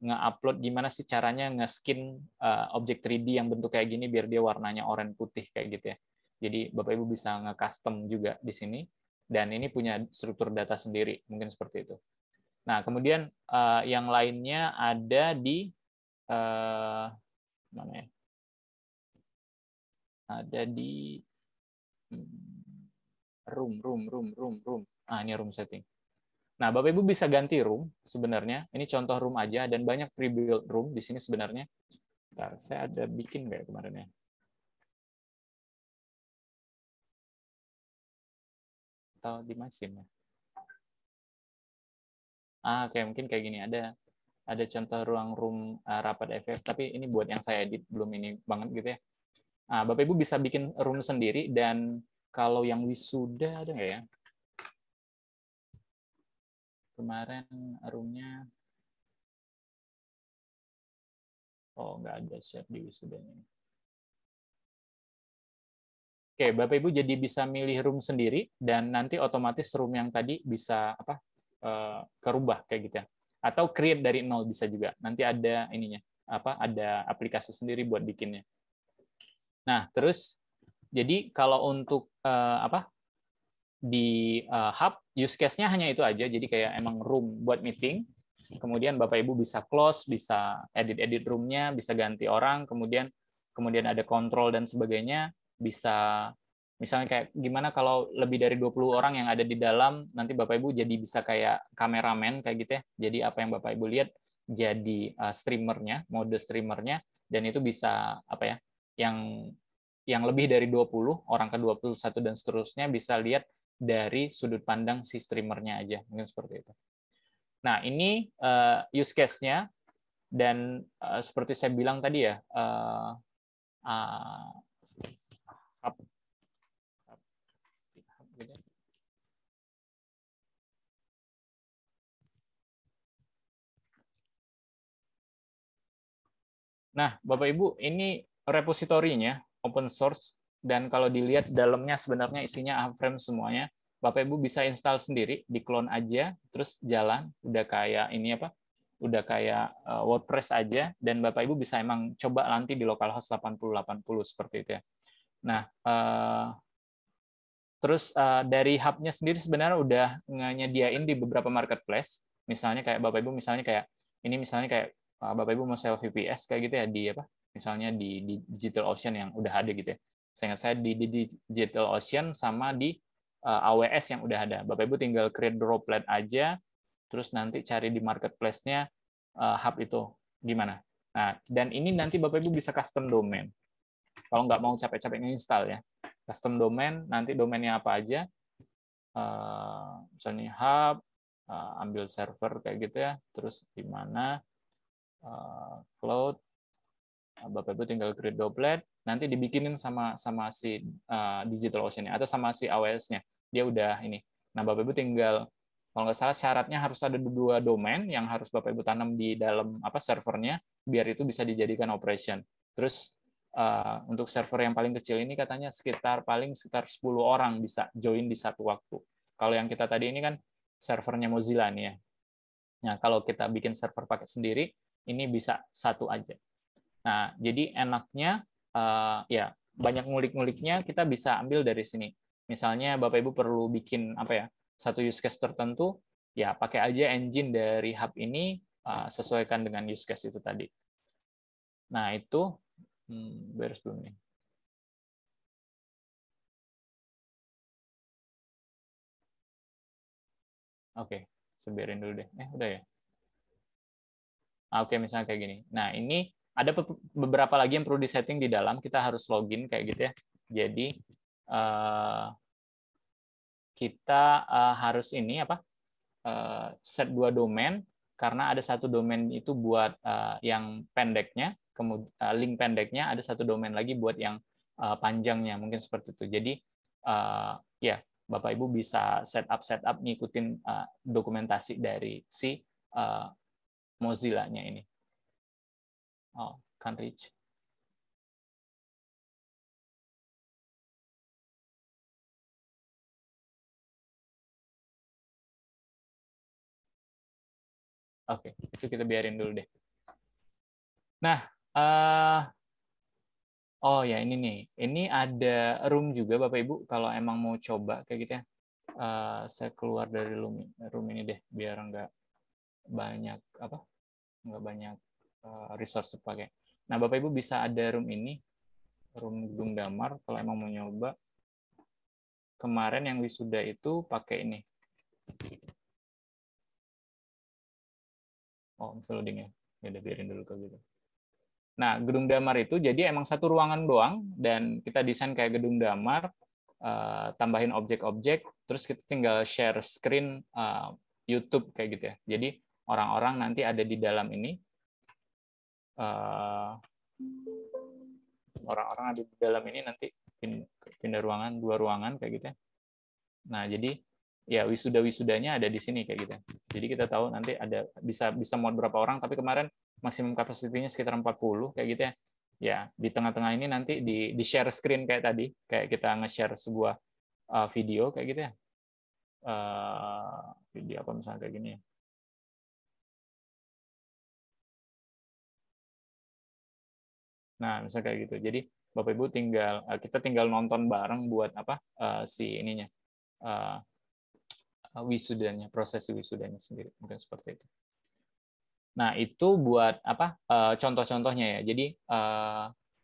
Nge-upload gimana sih caranya nge-skin objek 3D yang bentuk kayak gini biar dia warnanya oranye putih kayak gitu ya. Jadi Bapak Ibu bisa nge-custom juga di sini, dan ini punya struktur data sendiri, mungkin seperti itu. Nah, kemudian yang lainnya ada di mana ya? Ada di room. Ini room setting. Nah, Bapak Ibu bisa ganti room sebenarnya. Ini contoh room aja dan banyak pre-built room di sini sebenarnya. Bentar, saya ada bikin nggak kemarin ya? Atau di mesin ya? Oke, mungkin kayak gini. Ada contoh ruang room rapat FF, tapi ini buat yang saya edit, belum ini banget gitu ya. Bapak Ibu bisa bikin room sendiri, dan kalau yang wisuda ada nggak ya? Kemarin roomnya, nggak ada share di wisudanya. Oke, Bapak Ibu jadi bisa milih room sendiri, dan nanti otomatis room yang tadi bisa apa? Kerubah kayak gitu ya. Atau create dari nol bisa juga. Nanti ada ininya, ada aplikasi sendiri buat bikinnya. Nah, terus jadi kalau untuk di hub use case-nya hanya itu aja. Jadi kayak emang room buat meeting. Kemudian Bapak Ibu bisa close, bisa edit room-nya, bisa ganti orang, kemudian ada kontrol dan sebagainya, bisa misalnya kayak gimana kalau lebih dari 20 orang yang ada di dalam, nanti Bapak Ibu jadi bisa kayak kameramen kayak gitu ya. Jadi apa yang Bapak Ibu lihat jadi streamernya, mode streamernya, dan itu bisa apa ya? Yang lebih dari 20, orang ke 21 dan seterusnya bisa lihat dari sudut pandang si streamernya aja. Mungkin seperti itu. Nah, ini use case-nya, dan seperti saya bilang tadi ya, nah, Bapak Ibu, ini repositorinya open source, dan kalau dilihat dalamnya sebenarnya isinya A-frame semuanya. Bapak Ibu bisa install sendiri, di clone aja, terus jalan, udah kayak ini apa? Udah kayak WordPress aja, dan Bapak Ibu bisa emang coba nanti di localhost 8080 seperti itu ya. Nah, terus dari hub-nya sendiri sebenarnya udah nyediain di beberapa marketplace. Misalnya kayak Bapak Ibu misalnya kayak ini misalnya kayak Bapak Ibu mau sewa VPS kayak gitu ya di apa? Misalnya di DigitalOcean yang udah ada gitu ya. Seingat saya di DigitalOcean sama di AWS yang udah ada. Bapak Ibu tinggal create droplet aja, terus nanti cari di marketplace-nya hub itu gimana. Nah, dan ini nanti Bapak Ibu bisa custom domain. Kalau nggak mau capek-capek nge-install ya. Custom domain, nanti domainnya apa aja. Misalnya hub, ambil server kayak gitu ya, terus di mana cloud, Bapak Ibu tinggal create droplet, nanti dibikinin sama si DigitalOcean-nya atau sama si AWS-nya. Dia udah ini. Nah, Bapak Ibu tinggal, kalau nggak salah syaratnya harus ada 2 domain yang harus Bapak Ibu tanam di dalam apa servernya, biar itu bisa dijadikan operation. Terus untuk server yang paling kecil ini katanya sekitar 10 orang bisa join di satu waktu. Kalau yang kita tadi ini kan servernya Mozilla nih ya. Nah, kalau kita bikin server pakai sendiri, ini bisa satu aja. Nah, jadi enaknya ya banyak ngulik-nguliknya kita bisa ambil dari sini. Misalnya Bapak Ibu perlu bikin apa ya? Satu use case tertentu, ya pakai aja engine dari hub ini sesuaikan dengan use case itu tadi. Nah, itu beres belum nih? Oke, seberin dulu deh. Udah ya? Oke, misalnya kayak gini. Nah, ini ada beberapa lagi yang perlu disetting di dalam. Kita harus login kayak gitu ya. Jadi kita harus ini apa? Set 2 domain, karena ada satu domain itu buat yang pendeknya, kemudian link pendeknya, ada satu domain lagi buat yang panjangnya, mungkin seperti itu. Jadi ya Bapak Ibu bisa setup ngikutin dokumentasi dari si Mozilla-nya ini. Oh, can't reach. Oke, itu kita biarin dulu deh. Nah, oh ya ini nih, ini ada room juga Bapak Ibu kalau emang mau coba kayak gitu ya. Saya keluar dari room ini deh biar nggak banyak resource pakai. Nah Bapak Ibu bisa ada room ini, room Gedung Damar kalau emang mau nyoba. Kemarin yang wisuda itu pakai ini. Oh, bisa loading ya. Ya udah biarin dulu kayak gitu. Nah, Gedung Damar itu jadi emang satu ruangan doang, dan kita desain kayak Gedung Damar, tambahin objek-objek, terus kita tinggal share screen YouTube kayak gitu ya. Jadi orang-orang nanti ada di dalam ini, orang-orang ada di dalam ini nanti pindah ruangan, 2 ruangan kayak gitu ya. Nah, jadi ya wisudanya ada di sini kayak gitu. Jadi kita tahu nanti ada bisa muat berapa orang, tapi kemarin maksimum kapasitinya sekitar 40 kayak gitu ya. Ya, di tengah-tengah ini nanti di share screen kayak tadi, kayak kita nge-share sebuah video kayak gitu ya. Video apa misalnya kayak gini ya. Nah, misalnya kayak gitu. Jadi Bapak Ibu kita tinggal nonton bareng buat apa si ininya. Wisudanya, prosesi wisudanya sendiri, mungkin seperti itu. Nah, itu buat apa? Contoh-contohnya ya. Jadi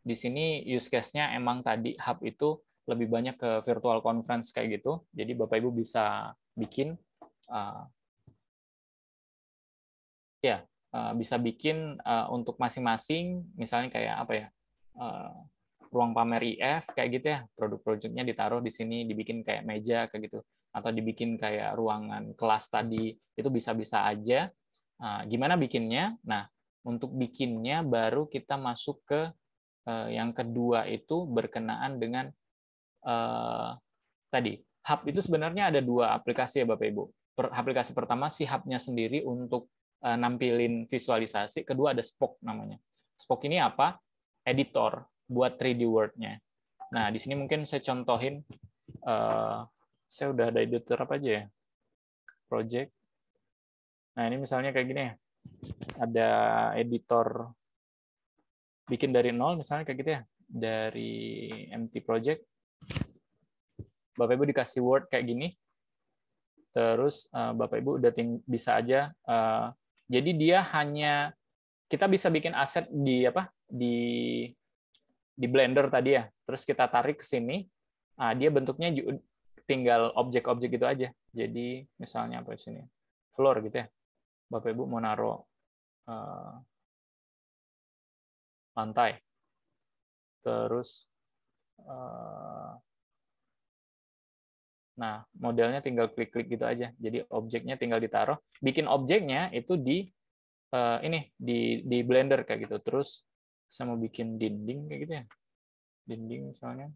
di sini use case-nya emang tadi hub itu lebih banyak ke virtual conference kayak gitu. Jadi Bapak Ibu bisa bikin bisa bikin untuk masing-masing, misalnya kayak apa ya? Ruang pamer IF kayak gitu ya. Produk-produknya ditaruh di sini, dibikin kayak meja kayak gitu, atau dibikin kayak ruangan kelas tadi, itu bisa-bisa aja. Gimana bikinnya? Nah, untuk bikinnya baru kita masuk ke yang kedua, itu berkenaan dengan tadi. Hub itu sebenarnya ada 2 aplikasi ya Bapak Ibu. Aplikasi pertama si hub-nya sendiri untuk nampilin visualisasi, kedua ada Spoke namanya. Spoke ini apa? Editor. buat 3D World-nya. Nah, di sini mungkin saya contohin, saya udah ada editor apa aja ya? Project. Nah, ini misalnya kayak gini ya. Ada editor bikin dari nol, misalnya kayak gitu ya. Dari empty project. Bapak Ibu dikasih Word kayak gini. Terus Bapak Ibu udah bisa aja. Jadi dia hanya, kita bisa bikin aset di apa? Di Blender tadi ya. Terus kita tarik ke sini. Dia bentuknya tinggal objek-objek gitu aja. Jadi misalnya apa di sini? Floor gitu ya. Bapak Ibu mau naruh lantai. Terus nah, modelnya tinggal klik-klik gitu aja. Jadi objeknya tinggal ditaruh. Bikin objeknya itu di ini di Blender kayak gitu. Terus saya mau bikin dinding kayak gitu ya. Dinding misalnya.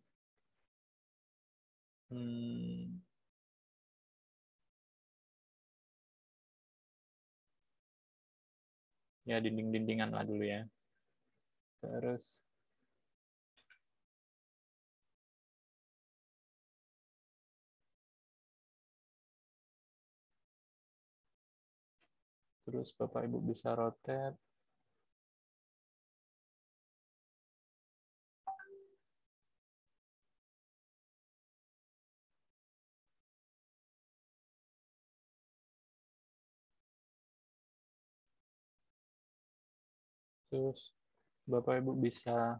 Ya dinding-dindingan lah dulu ya. Terus Bapak Ibu bisa rotate. Terus Bapak Ibu bisa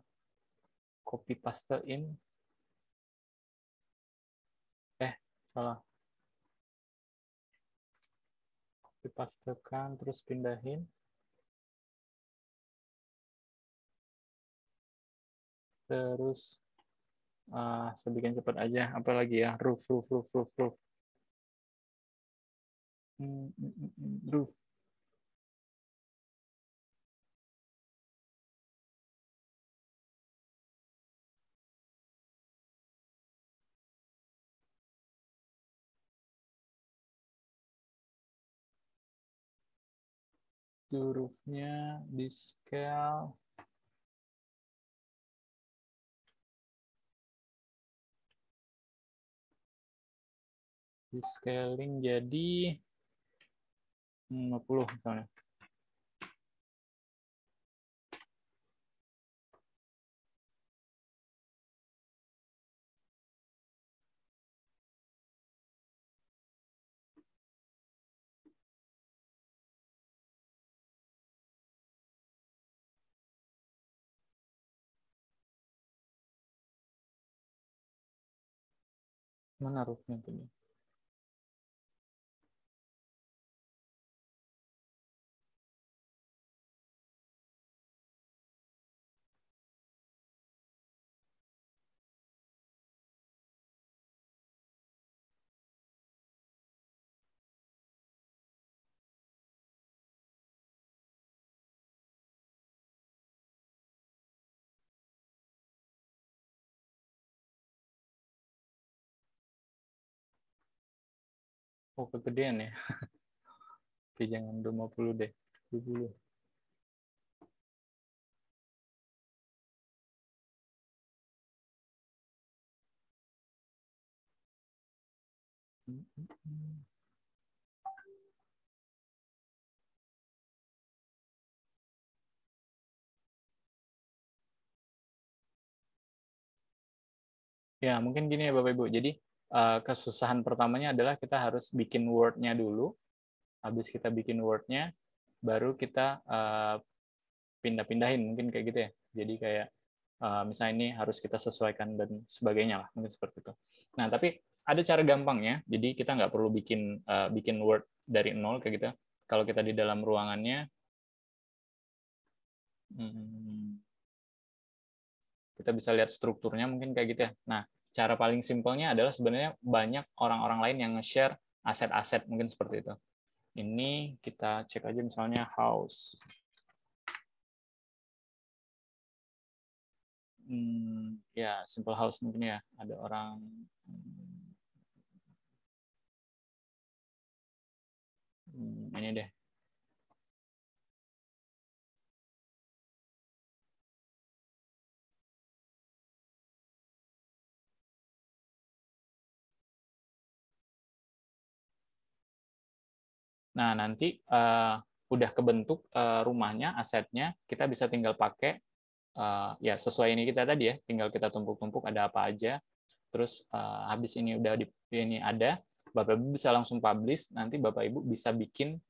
copy pastein. Salah. Copy pastekan terus pindahin. Terus saya bikin cepat aja. Apalagi ya, roof. Roof. Roofnya di scale. Di scaling jadi 50 misalnya. Mana roofnya tadi? Oh, kegedean ya. Oke, jangan 50 deh. 20. Ya, mungkin gini ya Bapak Ibu. Jadi, kesusahan pertamanya adalah kita harus bikin Word-nya dulu. Habis kita bikin Word-nya, baru kita pindah-pindahin. Mungkin kayak gitu ya. Jadi kayak, misalnya ini harus kita sesuaikan dan sebagainya lah. Mungkin seperti itu. Nah, tapi ada cara gampangnya. Jadi, kita nggak perlu bikin Word dari nol kayak gitu. Kalau kita di dalam ruangannya, kita bisa lihat strukturnya mungkin kayak gitu ya. Nah, cara paling simpelnya adalah sebenarnya banyak orang-orang lain yang nge-share aset-aset mungkin seperti itu. Ini kita cek aja misalnya house. Ya, simple house mungkin ya. Ada orang ini deh. Nah, nanti udah kebentuk rumahnya, asetnya, kita bisa tinggal pakai ya sesuai ini kita tadi ya, tinggal kita tumpuk-tumpuk ada apa aja. Terus habis ini udah ini ada, Bapak Ibu bisa langsung publish, nanti Bapak Ibu bisa bikin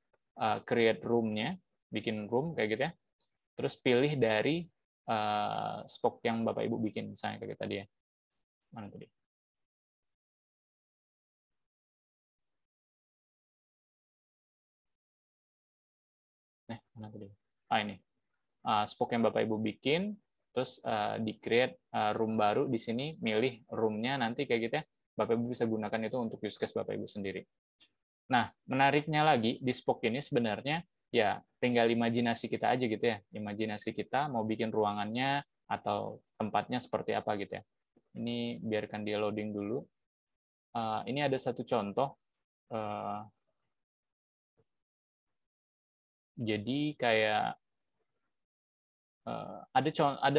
create room-nya, bikin room kayak gitu ya. Terus pilih dari spoke yang Bapak Ibu bikin, misalnya kayak tadi ya. Mana tadi? Mana tadi? Ini. Spoke yang Bapak Ibu bikin, terus di-create room baru di sini, milih room-nya nanti kayak gitu ya. Bapak Ibu bisa gunakan itu untuk use case Bapak Ibu sendiri. Nah, menariknya lagi di spoke ini sebenarnya ya tinggal imajinasi kita aja gitu ya. Imajinasi kita mau bikin ruangannya atau tempatnya seperti apa gitu ya. Ini biarkan dia loading dulu. Ini ada satu contoh. Jadi kayak ada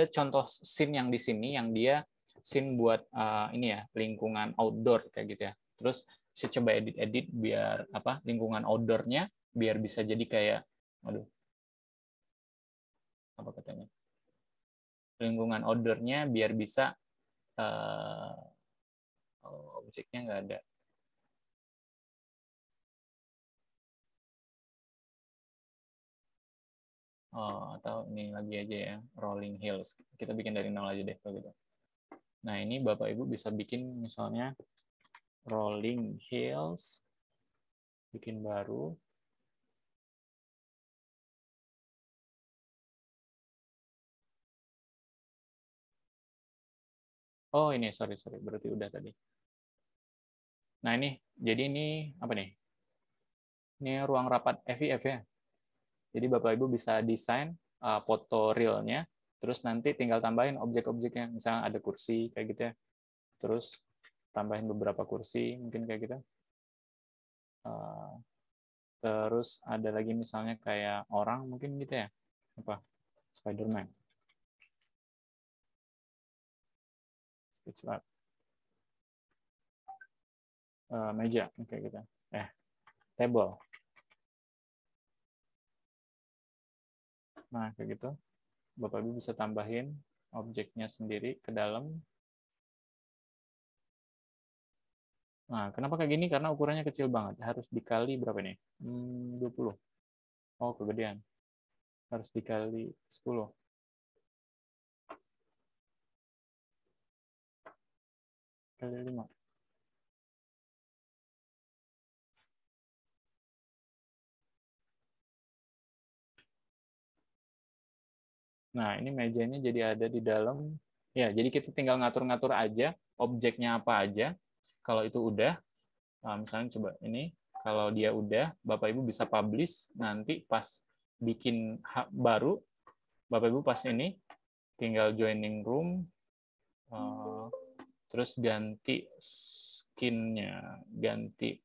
contoh scene yang di sini yang dia scene buat ini ya lingkungan outdoor kayak gitu ya. Terus saya coba edit biar apa lingkungan outdoor-nya biar bisa jadi kayak apa katanya, lingkungan outdoor-nya biar bisa objeknya nggak ada. Atau ini lagi aja ya, Rolling Hills. Kita bikin dari nol aja deh kalau gitu. Nah, ini Bapak Ibu bisa bikin misalnya Rolling Hills, bikin baru. Oh, ini sorry, berarti udah tadi. Nah, ini jadi ini apa nih? Ini ruang rapat FIF ya. Jadi Bapak Ibu bisa desain foto realnya, terus nanti tinggal tambahin objek-objeknya, misalnya ada kursi kayak gitu ya. Terus tambahin beberapa kursi mungkin kayak gitu. Terus ada lagi misalnya kayak orang mungkin gitu ya. Apa? Spider-Man. Sketch lab. Meja kayak gitu. Table. Nah, kayak gitu. Bapak Ibu bisa tambahin objeknya sendiri ke dalam. Nah, kenapa kayak gini? Karena ukurannya kecil banget. Harus dikali berapa nih? 20. Oh, kegedean. Harus dikali 10. Kali 5. Nah, ini mejanya jadi ada di dalam. Ya, jadi kita tinggal ngatur-ngatur aja objeknya apa aja. Kalau itu udah, misalnya coba ini, kalau dia udah, Bapak Ibu bisa publish, nanti pas bikin baru, Bapak Ibu pas ini, tinggal joining room, terus ganti skin-nya, ganti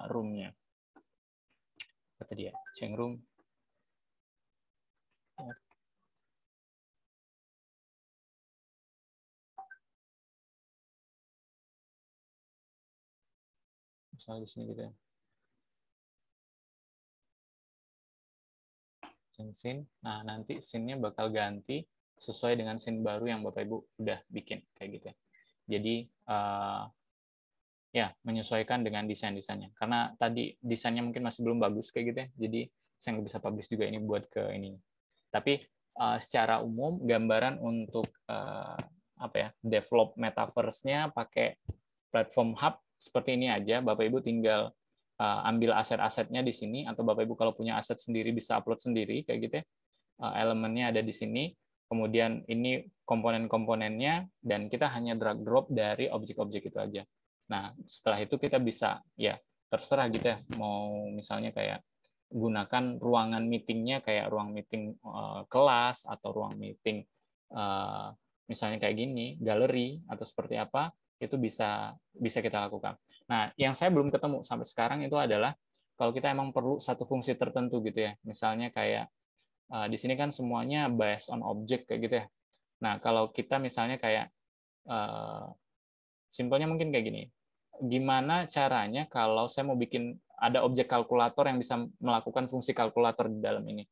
room-nya. Apa tadi ya? Change room. Misalnya di sini gitu ya. Scene. Nah, nanti scene-nya bakal ganti sesuai dengan scene baru yang Bapak Ibu udah bikin kayak gitu ya. Jadi ya menyesuaikan dengan desain-desainnya. Karena tadi desainnya mungkin masih belum bagus kayak gitu ya. Jadi saya nggak bisa publish juga ini buat ke ini. Tapi secara umum gambaran untuk apa ya develop metaverse-nya pakai platform hub seperti ini aja. Bapak Ibu tinggal ambil aset-asetnya di sini, atau Bapak Ibu kalau punya aset sendiri bisa upload sendiri kayak gitu ya. Elemennya ada di sini, kemudian ini komponen-komponennya, dan kita hanya drag drop dari objek-objek itu aja. Nah, setelah itu kita bisa ya terserah gitu ya, mau misalnya kayak gunakan ruangan meetingnya kayak ruang meeting kelas, atau ruang meeting misalnya kayak gini, galeri atau seperti apa, itu bisa kita lakukan. Nah, yang saya belum ketemu sampai sekarang itu adalah kalau kita emang perlu satu fungsi tertentu gitu ya, misalnya kayak di sini kan semuanya based on object kayak gitu ya. Nah, kalau kita misalnya kayak simpelnya mungkin kayak gini, gimana caranya kalau saya mau bikin ada objek kalkulator yang bisa melakukan fungsi kalkulator di dalam ini.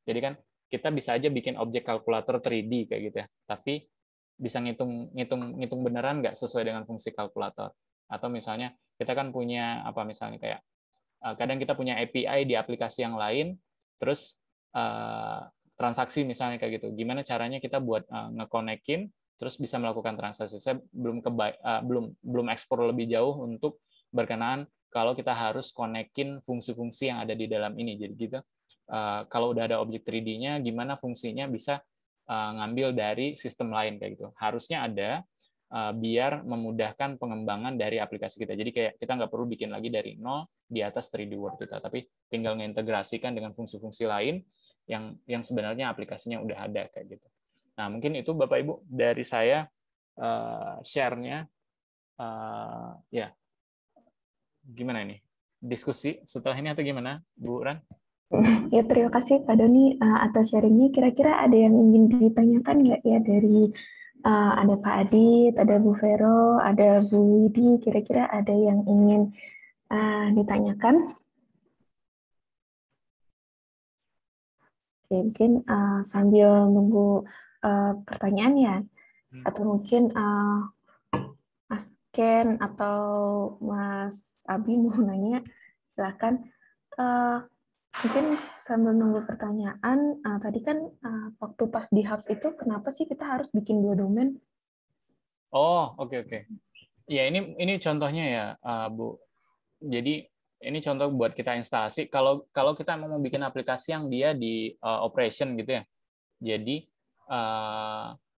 Jadi kan kita bisa aja bikin objek kalkulator 3D kayak gitu ya, tapi bisa ngitung beneran nggak sesuai dengan fungsi kalkulator. Atau misalnya kita kan punya apa misalnya kayak kadang kita punya API di aplikasi yang lain, terus transaksi misalnya kayak gitu. Gimana caranya kita buat ngekonekin, terus bisa melakukan transaksi. Saya belum ekspor lebih jauh untuk berkenaan kalau kita harus konekin fungsi-fungsi yang ada di dalam ini. Jadi gitu. Kalau udah ada objek 3D-nya, gimana fungsinya bisa ngambil dari sistem lain kayak gitu. Harusnya ada biar memudahkan pengembangan dari aplikasi kita. Jadi kayak kita nggak perlu bikin lagi dari nol di atas 3D World kita, tapi tinggal mengintegrasikan dengan fungsi-fungsi lain yang sebenarnya aplikasinya udah ada kayak gitu. Nah, mungkin itu Bapak Ibu dari saya share-nya. Ya, gimana ini? Diskusi setelah ini atau gimana, Bu Ran? Ya, terima kasih Pak Doni atas sharingnya. Kira-kira ada yang ingin ditanyakan nggak ya dari ada Pak Adit, ada Bu Vero, ada Bu Widi. Kira-kira ada yang ingin ditanyakan? Oke, mungkin sambil nunggu pertanyaan ya, atau mungkin Mas Ken atau Mas Abi mau nanya, silakan. Mungkin sambil nunggu pertanyaan, tadi kan waktu pas di Hubs itu kenapa sih kita harus bikin 2 domain? Oh, oke. Ya, ini contohnya ya, Bu. Jadi ini contoh buat kita instalasi. Kalau kita mau bikin aplikasi yang dia di operation gitu ya. Jadi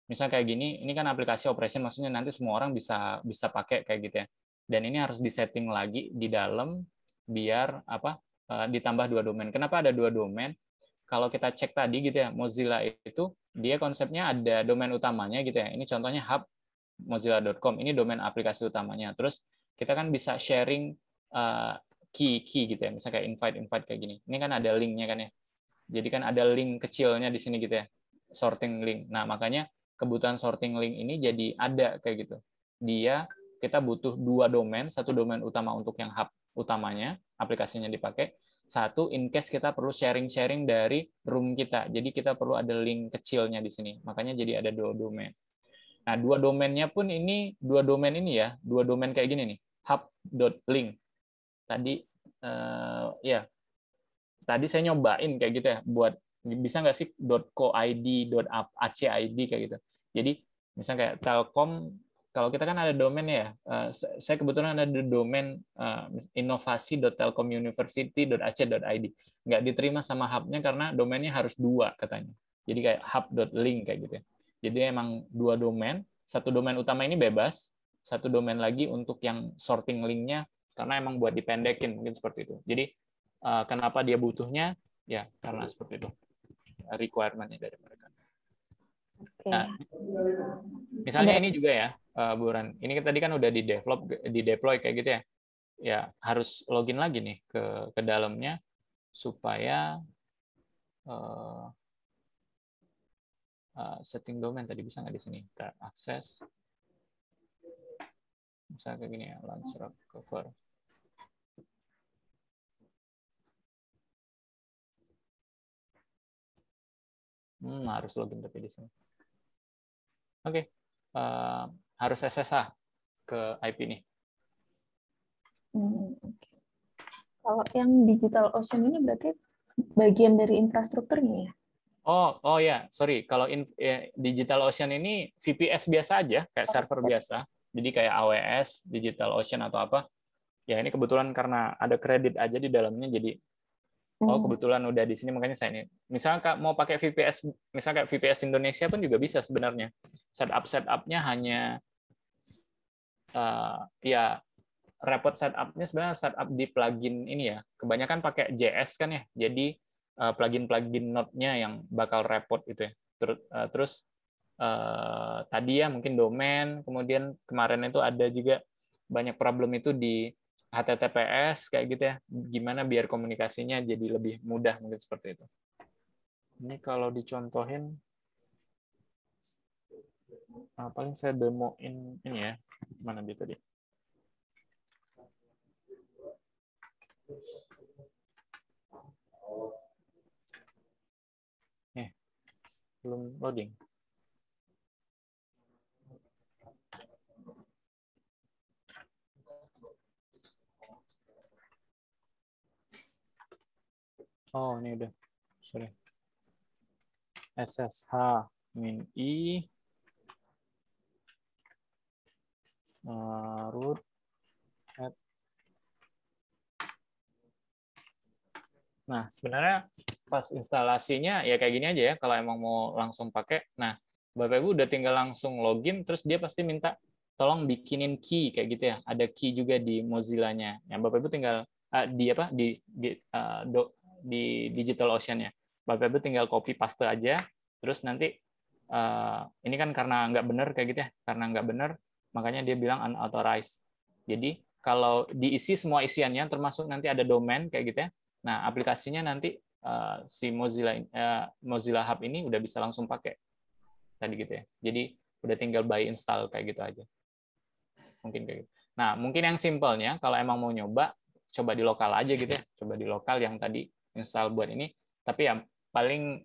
misalnya kayak gini, ini kan aplikasi operation, maksudnya nanti semua orang bisa pakai kayak gitu ya. Dan ini harus disetting lagi di dalam biar ditambah 2 domain. Kenapa ada 2 domain? Kalau kita cek tadi gitu ya, Mozilla itu dia konsepnya ada domain utamanya gitu ya. Ini contohnya hub mozilla.com, ini domain aplikasi utamanya. Terus kita kan bisa sharing key gitu ya, misalnya kayak invite kayak gini. Ini kan ada linknya kan ya. Jadi kan ada link kecilnya di sini gitu ya, sorting link. Nah, makanya kebutuhan sorting link ini jadi ada kayak gitu. Kita butuh 2 domain, 1 domain utama untuk yang hub utamanya, aplikasinya dipakai. 1 in case kita perlu sharing dari room kita. Jadi kita perlu ada link kecilnya di sini. Makanya jadi ada 2 domain. Nah, 2 domainnya pun ini 2 domain ini ya, 2 domain kayak gini nih, hub.link. Tadi ya, tadi saya nyobain kayak gitu ya, buat bisa nggak sih .co.id, .acid kayak gitu. Jadi misalnya kayak Telkom, kalau kita kan ada domain ya, saya kebetulan ada domain inovasi.telkomuniversity.ac.id. Nggak diterima sama hubnya karena domainnya harus 2 katanya. Jadi kayak hub.link kayak gitu ya. Jadi emang 2 domain, 1 domain utama ini bebas, 1 domain lagi untuk yang sorting linknya, karena emang buat dipendekin, mungkin seperti itu. Jadi kenapa dia butuhnya? Ya, karena seperti itu. Requirement-nya dari mereka. Oke. Nah, misalnya ini juga ya, Bu Ran. Ini tadi kan udah di deploy kayak gitu ya. Ya, harus login lagi nih ke dalamnya supaya setting domain tadi bisa nggak di sini? Kita akses. Misalnya kayak gini ya, launch cover. Harus login tapi di sini. Oke. Harus SSH ke IP ini. Okay. Kalau yang DigitalOcean ini berarti bagian dari infrastrukturnya ya? Oh ya, sorry. Kalau DigitalOcean ini VPS biasa aja, kayak server biasa. Jadi kayak AWS, DigitalOcean atau apa. Ya ini kebetulan karena ada kredit aja di dalamnya, jadi kebetulan udah di sini makanya saya ini. Misalnya mau pakai VPS, misalnya kayak VPS Indonesia pun juga bisa sebenarnya. Setupnya hanya ya repot setupnya sebenarnya setup di plugin ini ya. Kebanyakan pakai JS kan ya. Jadi plugin Node-nya yang bakal repot itu ya. Terus tadi ya mungkin domain, kemudian kemarin itu ada juga banyak problem itu di HTTPS kayak gitu ya. Gimana biar komunikasinya jadi lebih mudah mungkin seperti itu. Ini kalau dicontohin paling saya demoin ini ya. Mana dia tadi? Belum loading. Oh, ini udah. Sorry. SSH min I root add. Nah, sebenarnya pas instalasinya ya kayak gini aja ya, kalau emang mau langsung pakai. Nah, Bapak Ibu udah tinggal langsung login, terus dia pasti minta tolong bikinin key kayak gitu ya. Ada key juga di Mozilla-nya. Yang Bapak Ibu tinggal di DigitalOcean-nya. Bapak Ibu tinggal copy paste aja, terus nanti ini kan karena nggak benar kayak gitu ya, karena nggak benar, makanya dia bilang unauthorized. Jadi kalau diisi semua isiannya, termasuk nanti ada domain kayak gitu ya. Nah, aplikasinya nanti si Mozilla Hub ini udah bisa langsung pakai tadi gitu ya. Jadi udah tinggal by install kayak gitu aja. Mungkin kayak gitu. Nah, mungkin yang simpelnya kalau emang mau nyoba, coba di lokal aja gitu ya. Coba di lokal yang tadi install buat ini. Tapi ya paling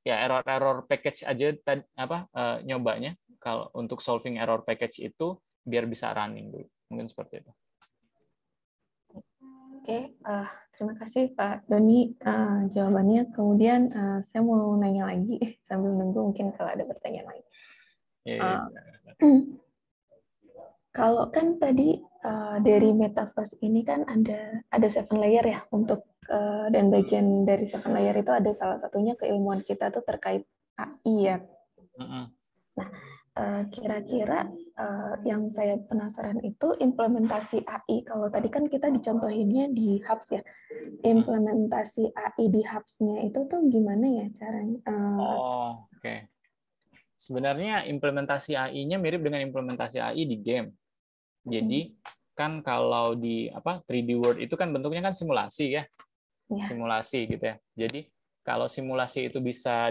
ya error package aja nyobanya kalau untuk solving error package itu biar bisa running dulu. Mungkin seperti itu. Oke, terima kasih Pak Doni jawabannya. Kemudian saya mau nanya lagi sambil nunggu mungkin kalau ada pertanyaan lain. Kalau kan tadi dari Metaverse ini kan ada 7 layer ya untuk dan bagian dari 7 layer itu ada salah satunya keilmuan kita tuh terkait AI ya. Nah, kira-kira yang saya penasaran itu implementasi AI. Kalau tadi kan kita dicontohinnya di Hubs ya. Implementasi AI di Hubs-nya itu tuh gimana ya caranya? Oke. Sebenarnya implementasi AI-nya mirip dengan implementasi AI di game. Jadi kan kalau di 3D World itu kan bentuknya kan simulasi ya. Simulasi gitu ya. Jadi kalau simulasi itu bisa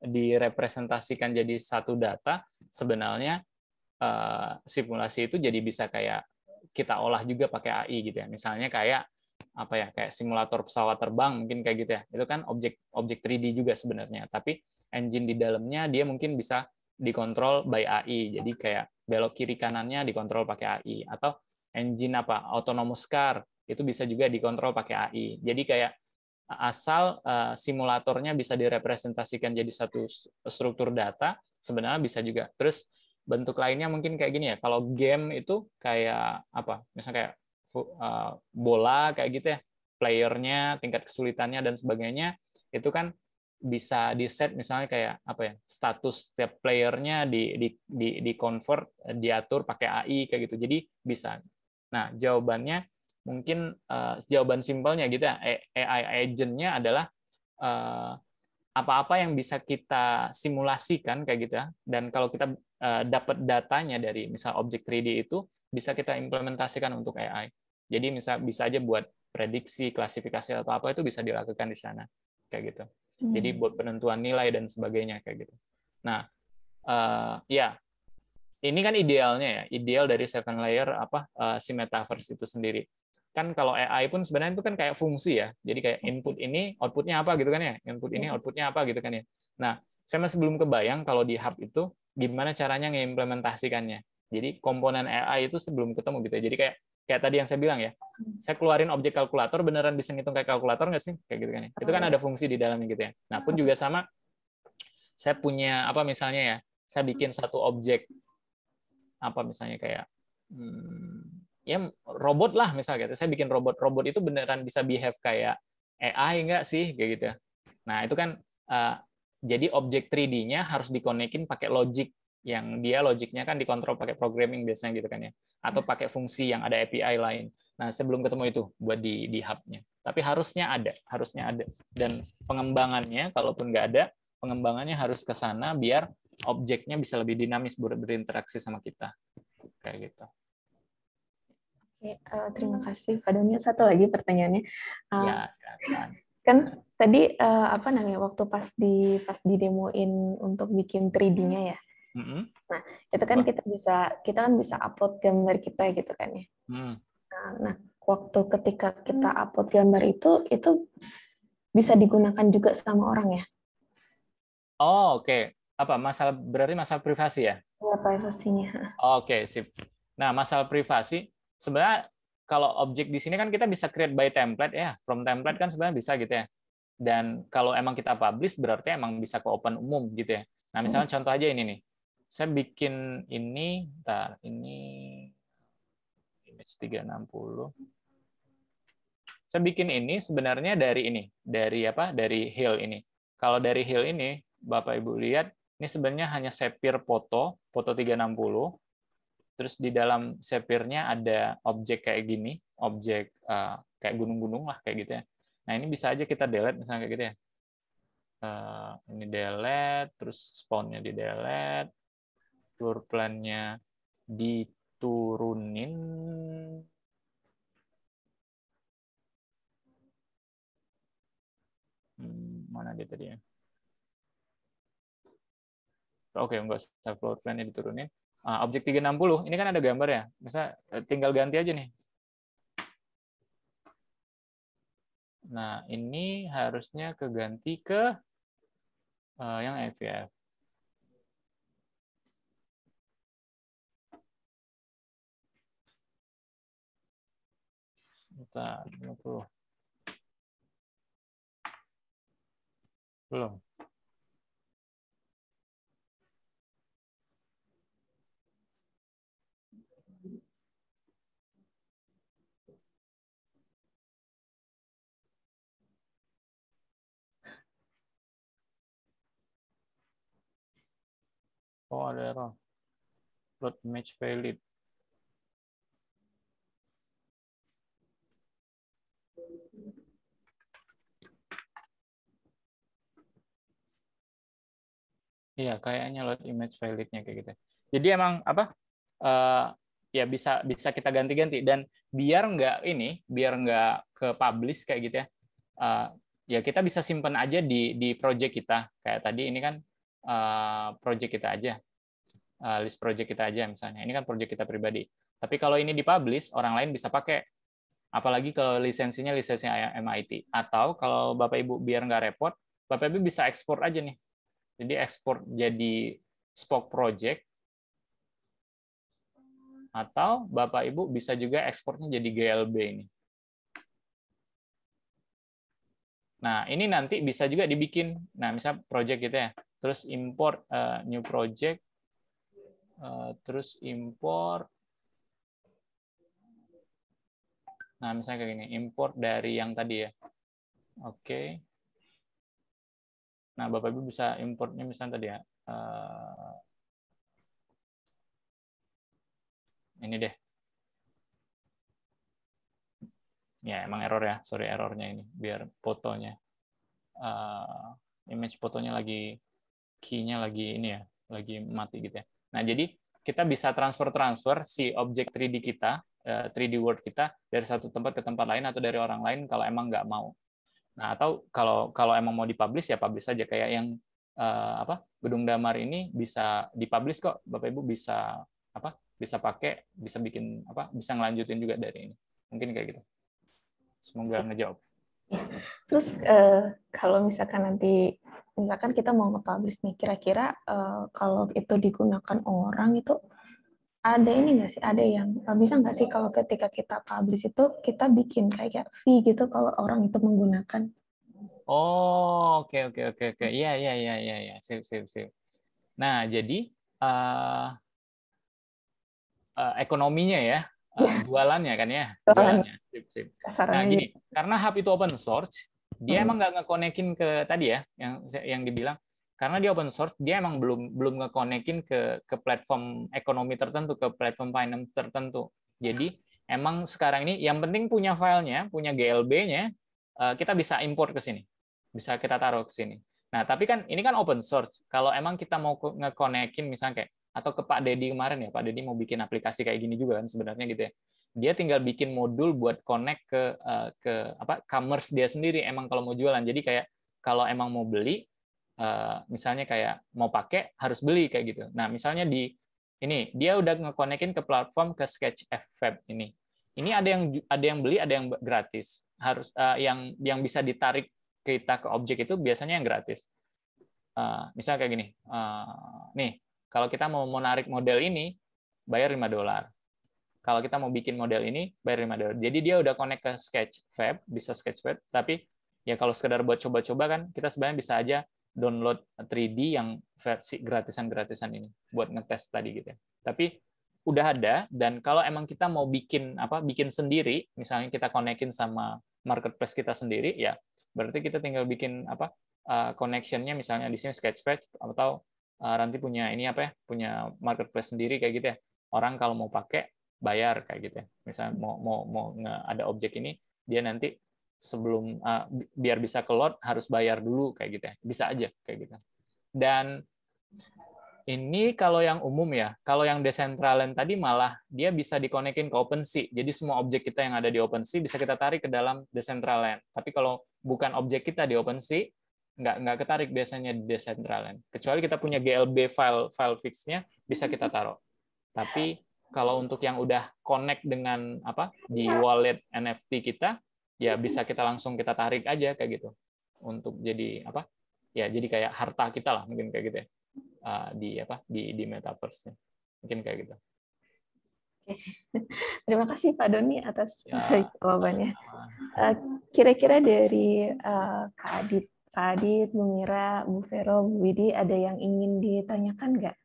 direpresentasikan jadi satu data, sebenarnya simulasi itu jadi bisa kayak kita olah juga pakai AI gitu ya. Misalnya kayak kayak simulator pesawat terbang mungkin kayak gitu ya. Itu kan objek 3D juga sebenarnya, tapi engine di dalamnya dia mungkin bisa dikontrol by AI. Jadi kayak belok kiri kanannya dikontrol pakai AI, atau engine autonomous car itu bisa juga dikontrol pakai AI. Jadi kayak asal simulatornya bisa direpresentasikan jadi satu struktur data, sebenarnya bisa juga. Terus bentuk lainnya mungkin kayak gini ya. Kalau game itu kayak misalnya kayak bola kayak gitu ya. Playernya, tingkat kesulitannya dan sebagainya itu kan bisa di set misalnya kayak status setiap playernya di convert, diatur pakai AI kayak gitu. Jadi bisa. Nah, jawabannya mungkin jawaban simpelnya gitu ya, AI agent-nya adalah apa-apa yang bisa kita simulasikan kayak gitu ya, dan kalau kita dapat datanya dari misal objek 3D itu bisa kita implementasikan untuk AI. Jadi bisa aja buat prediksi, klasifikasi atau apa itu bisa dilakukan di sana kayak gitu. Jadi buat penentuan nilai dan sebagainya kayak gitu. Nah, ya ini kan idealnya ya, ideal dari 7 layer si metaverse itu sendiri. Kan kalau AI pun sebenarnya itu kan kayak fungsi ya. Jadi kayak input ini outputnya apa gitu kan ya. Input ini outputnya apa gitu kan ya. Nah, saya masih belum kebayang kalau di hub itu gimana caranya ngimplementasikannya. Jadi komponen AI itu sebelum ketemu gitu ya. Jadi kayak tadi yang saya bilang ya. Saya keluarin objek kalkulator beneran bisa ngitung kayak kalkulator nggak sih? Kayak gitu kan ya. Itu kan ada fungsi di dalamnya gitu ya. Nah, pun juga sama saya punya misalnya ya. Saya bikin satu objek misalnya kayak ya robot lah misalnya gitu. Saya bikin robot itu beneran bisa behave kayak AI nggak sih kayak gitu. Nah, itu kan jadi objek 3D-nya harus dikonekin pakai logic yang dia logiknya kan dikontrol pakai programming biasanya gitu kan ya. Atau pakai fungsi yang ada API lain. Nah, sebelum ketemu itu buat di hub-nya. Tapi harusnya ada. Dan pengembangannya kalaupun nggak ada, pengembangannya harus ke sana biar objeknya bisa lebih dinamis berinteraksi sama kita. Kayak gitu. Oke, terima kasih Pak Doni. Satu lagi pertanyaannya. Ya, silakan. Kan tadi waktu pas di demoin untuk bikin 3D-nya ya. Nah, itu kan kita kan bisa upload gambar kita gitu kan ya. Nah, waktu ketika kita upload gambar itu bisa digunakan juga sama orang ya? Oh, oke. Apa berarti masalah privasi ya? Ya, privasinya. Oke, sip. Nah, masalah privasi sebenarnya kalau objek di sini kan kita bisa create by template ya. From template kan sebenarnya bisa gitu ya. Dan kalau emang kita publish berarti emang bisa ke open umum gitu ya. Nah, misalnya contoh aja ini nih. Saya bikin ini, ini image 360. Saya bikin ini sebenarnya dari ini, dari apa? Dari Hill ini. Kalau dari Hill ini, Bapak Ibu lihat, ini sebenarnya hanya sepir foto 360. Terus di dalam sepirnya ada objek kayak gini, objek kayak gunung-gunung lah kayak gitu ya. Nah, ini bisa aja kita delete misalnya kayak gitu ya. Ini delete, terus spawnnya di delete, floor plan-nya diturunin. Mana dia tadi ya? Oke, enggak usah floor plan-nya diturunin. Objek 360, ini kan ada gambar ya. Misal tinggal ganti aja nih. Nah, ini harusnya keganti ke yang FVF. Bentar, 50. Belum. Oh, ada error. Load image valid. Iya, kayaknya load image valid-nya kayak gitu. Jadi emang apa? Ya bisa kita ganti-ganti dan biar nggak ke publish kayak gitu ya. Ya kita bisa simpan aja di project kita. Kayak tadi ini kan project kita aja. List project kita aja misalnya. Ini kan project kita pribadi. Tapi kalau ini dipublish, orang lain bisa pakai. Apalagi kalau lisensinya lisensi MIT. Atau kalau Bapak Ibu biar nggak repot, Bapak Ibu bisa ekspor aja nih. Jadi ekspor jadi Spoke project, atau Bapak Ibu bisa juga ekspornya jadi GLB ini. Nah, ini nanti bisa juga dibikin. Nah, misal project gitu ya. Terus import new project, terus import. Nah, misalnya kayak gini, import dari yang tadi ya. Oke. Nah, Bapak Ibu bisa importnya misalnya tadi ya. Ini deh. Ya, emang error ya. Sorry, errornya ini. Biar fotonya. Image fotonya lagi, key-nya lagi ini ya. Lagi mati gitu ya. Nah, jadi kita bisa transfer si objek 3D kita, 3D World kita, dari satu tempat ke tempat lain atau dari orang lain kalau emang nggak mau. Nah, atau kalau emang mau dipublish ya publish saja kayak yang Gedung Damar ini bisa dipublish kok. Bapak Ibu bisa bisa pakai, bisa bikin bisa ngelanjutin juga dari ini. Mungkin kayak gitu. Semoga ngejawab. Terus kalau misalkan nanti kita mau nge-publish nih, kira-kira kalau itu digunakan orang itu ada ini nggak sih? Ada yang bisa nggak sih kalau ketika kita publish itu kita bikin kayak fee gitu kalau orang itu menggunakan? Oh, oke. Iya. Sip. Nah, jadi ekonominya ya, jualannya kan ya, jualannya. Sip. Nah, gini, karena hub itu open source, dia emang nggak nge-connect-in ke tadi ya, yang dibilang, karena dia open source, dia emang belum nge-connect-in ke platform ekonomi tertentu, ke platform finance tertentu. Jadi emang sekarang ini yang penting punya filenya, punya GLB-nya, kita bisa import ke sini, bisa kita taruh ke sini. Nah, tapi kan ini kan open source. Kalau emang kita mau nge-connect-in misalnya kayak atau ke Pak Dedi kemarin ya, Pak Dedi mau bikin aplikasi kayak gini juga kan sebenarnya gitu ya. Dia tinggal bikin modul buat connect ke commerce dia sendiri emang kalau mau jualan. Jadi kayak kalau emang mau beli misalnya kayak mau pakai harus beli kayak gitu. Nah, misalnya di ini dia udah nge-connect-in ke platform ke Sketch FFab ini. ini ada yang beli, ada yang gratis. Harus yang bisa ditarik kita ke objek itu biasanya yang gratis. Misal kayak gini. Nih, kalau kita mau narik model ini, bayar $5. Kalau kita mau bikin model ini, bayar $5. Jadi dia udah connect ke Sketchfab, bisa Sketchfab, tapi ya kalau sekedar buat coba-coba kan, kita sebenarnya bisa aja download 3D yang versi gratisan-gratisan ini buat ngetes tadi gitu ya. Tapi udah ada, dan kalau emang kita mau bikin sendiri, misalnya kita connect-in sama marketplace kita sendiri, ya berarti kita tinggal bikin connection-nya misalnya di sini Sketchfab, atau Ranti punya punya marketplace sendiri kayak gitu ya. Orang kalau mau pakai bayar kayak gitu ya. Misalnya mau ada objek ini, dia nanti sebelum biar bisa ke load harus bayar dulu kayak gitu ya. Bisa aja kayak gitu. Dan ini kalau yang umum ya. Kalau yang Decentraland tadi malah dia bisa dikonekin ke OpenSea. Jadi semua objek kita yang ada di OpenSea bisa kita tarik ke dalam Decentraland. Tapi kalau bukan objek kita di OpenSea, nggak ketarik biasanya di Decentraland. Kecuali kita punya GLB file fix-nya, bisa kita taruh. Tapi kalau untuk yang udah connect dengan di wallet NFT kita, ya bisa kita langsung kita tarik aja kayak gitu. Untuk jadi ya jadi kayak harta kita lah mungkin kayak gitu ya. Di metaverse-nya. Mungkin kayak gitu. Oke. Terima kasih Pak Doni atas jawabannya. Kira-kira dari Kak Adit, Bu Mira, Bu Vero, Bu Widi, ada yang ingin ditanyakan nggak?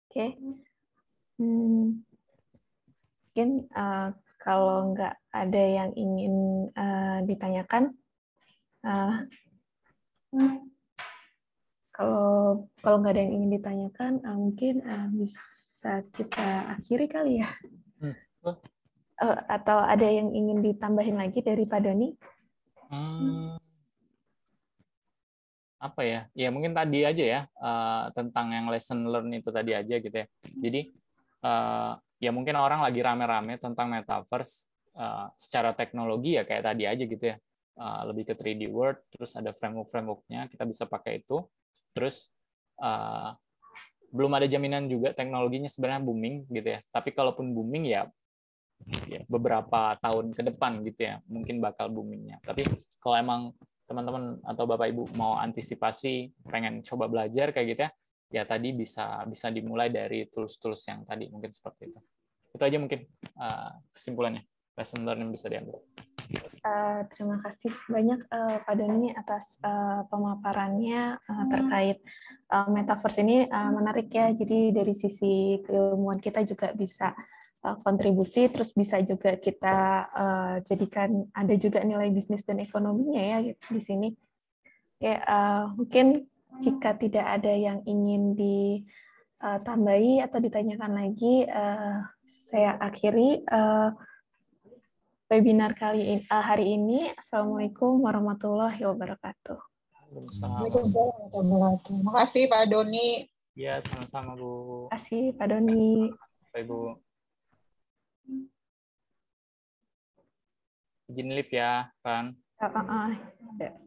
Oke. Mungkin kalau nggak ada yang ingin ditanyakan, kalau nggak ada yang ingin ditanyakan, mungkin bisa kita akhiri kali ya. Atau ada yang ingin ditambahin lagi dari Pak Doni? Apa ya? Ya mungkin tadi aja ya, tentang yang lesson learn itu tadi aja gitu ya. Jadi ya mungkin orang lagi rame-rame tentang metaverse secara teknologi ya kayak tadi aja gitu ya. Lebih ke 3D World, terus ada framework-nya, kita bisa pakai itu. Terus belum ada jaminan juga teknologinya sebenarnya booming gitu ya. Tapi kalaupun booming ya beberapa tahun ke depan gitu ya, mungkin bakal boomingnya. Tapi kalau emang teman-teman atau Bapak Ibu mau antisipasi, pengen coba belajar kayak gitu ya, ya tadi bisa dimulai dari tools-tools yang tadi mungkin seperti itu. Itu aja mungkin kesimpulannya, lesson learn yang bisa diambil. Terima kasih banyak Pak Doni atas pemaparannya terkait metaverse ini. Menarik ya, jadi dari sisi keilmuan kita juga bisa kontribusi, terus bisa juga kita jadikan ada juga nilai bisnis dan ekonominya ya di sini. Oke, mungkin jika tidak ada yang ingin ditambahi atau ditanyakan lagi, saya akhiri webinar hari ini. Assalamualaikum warahmatullahi wabarakatuh. Waalaikumsalam warahmatullahi wabarakatuh. Terima kasih Pak Doni. Ya, sama-sama Bu. Terima kasih Pak Doni. Baik Bu. Izin live ya, Ran. Ya.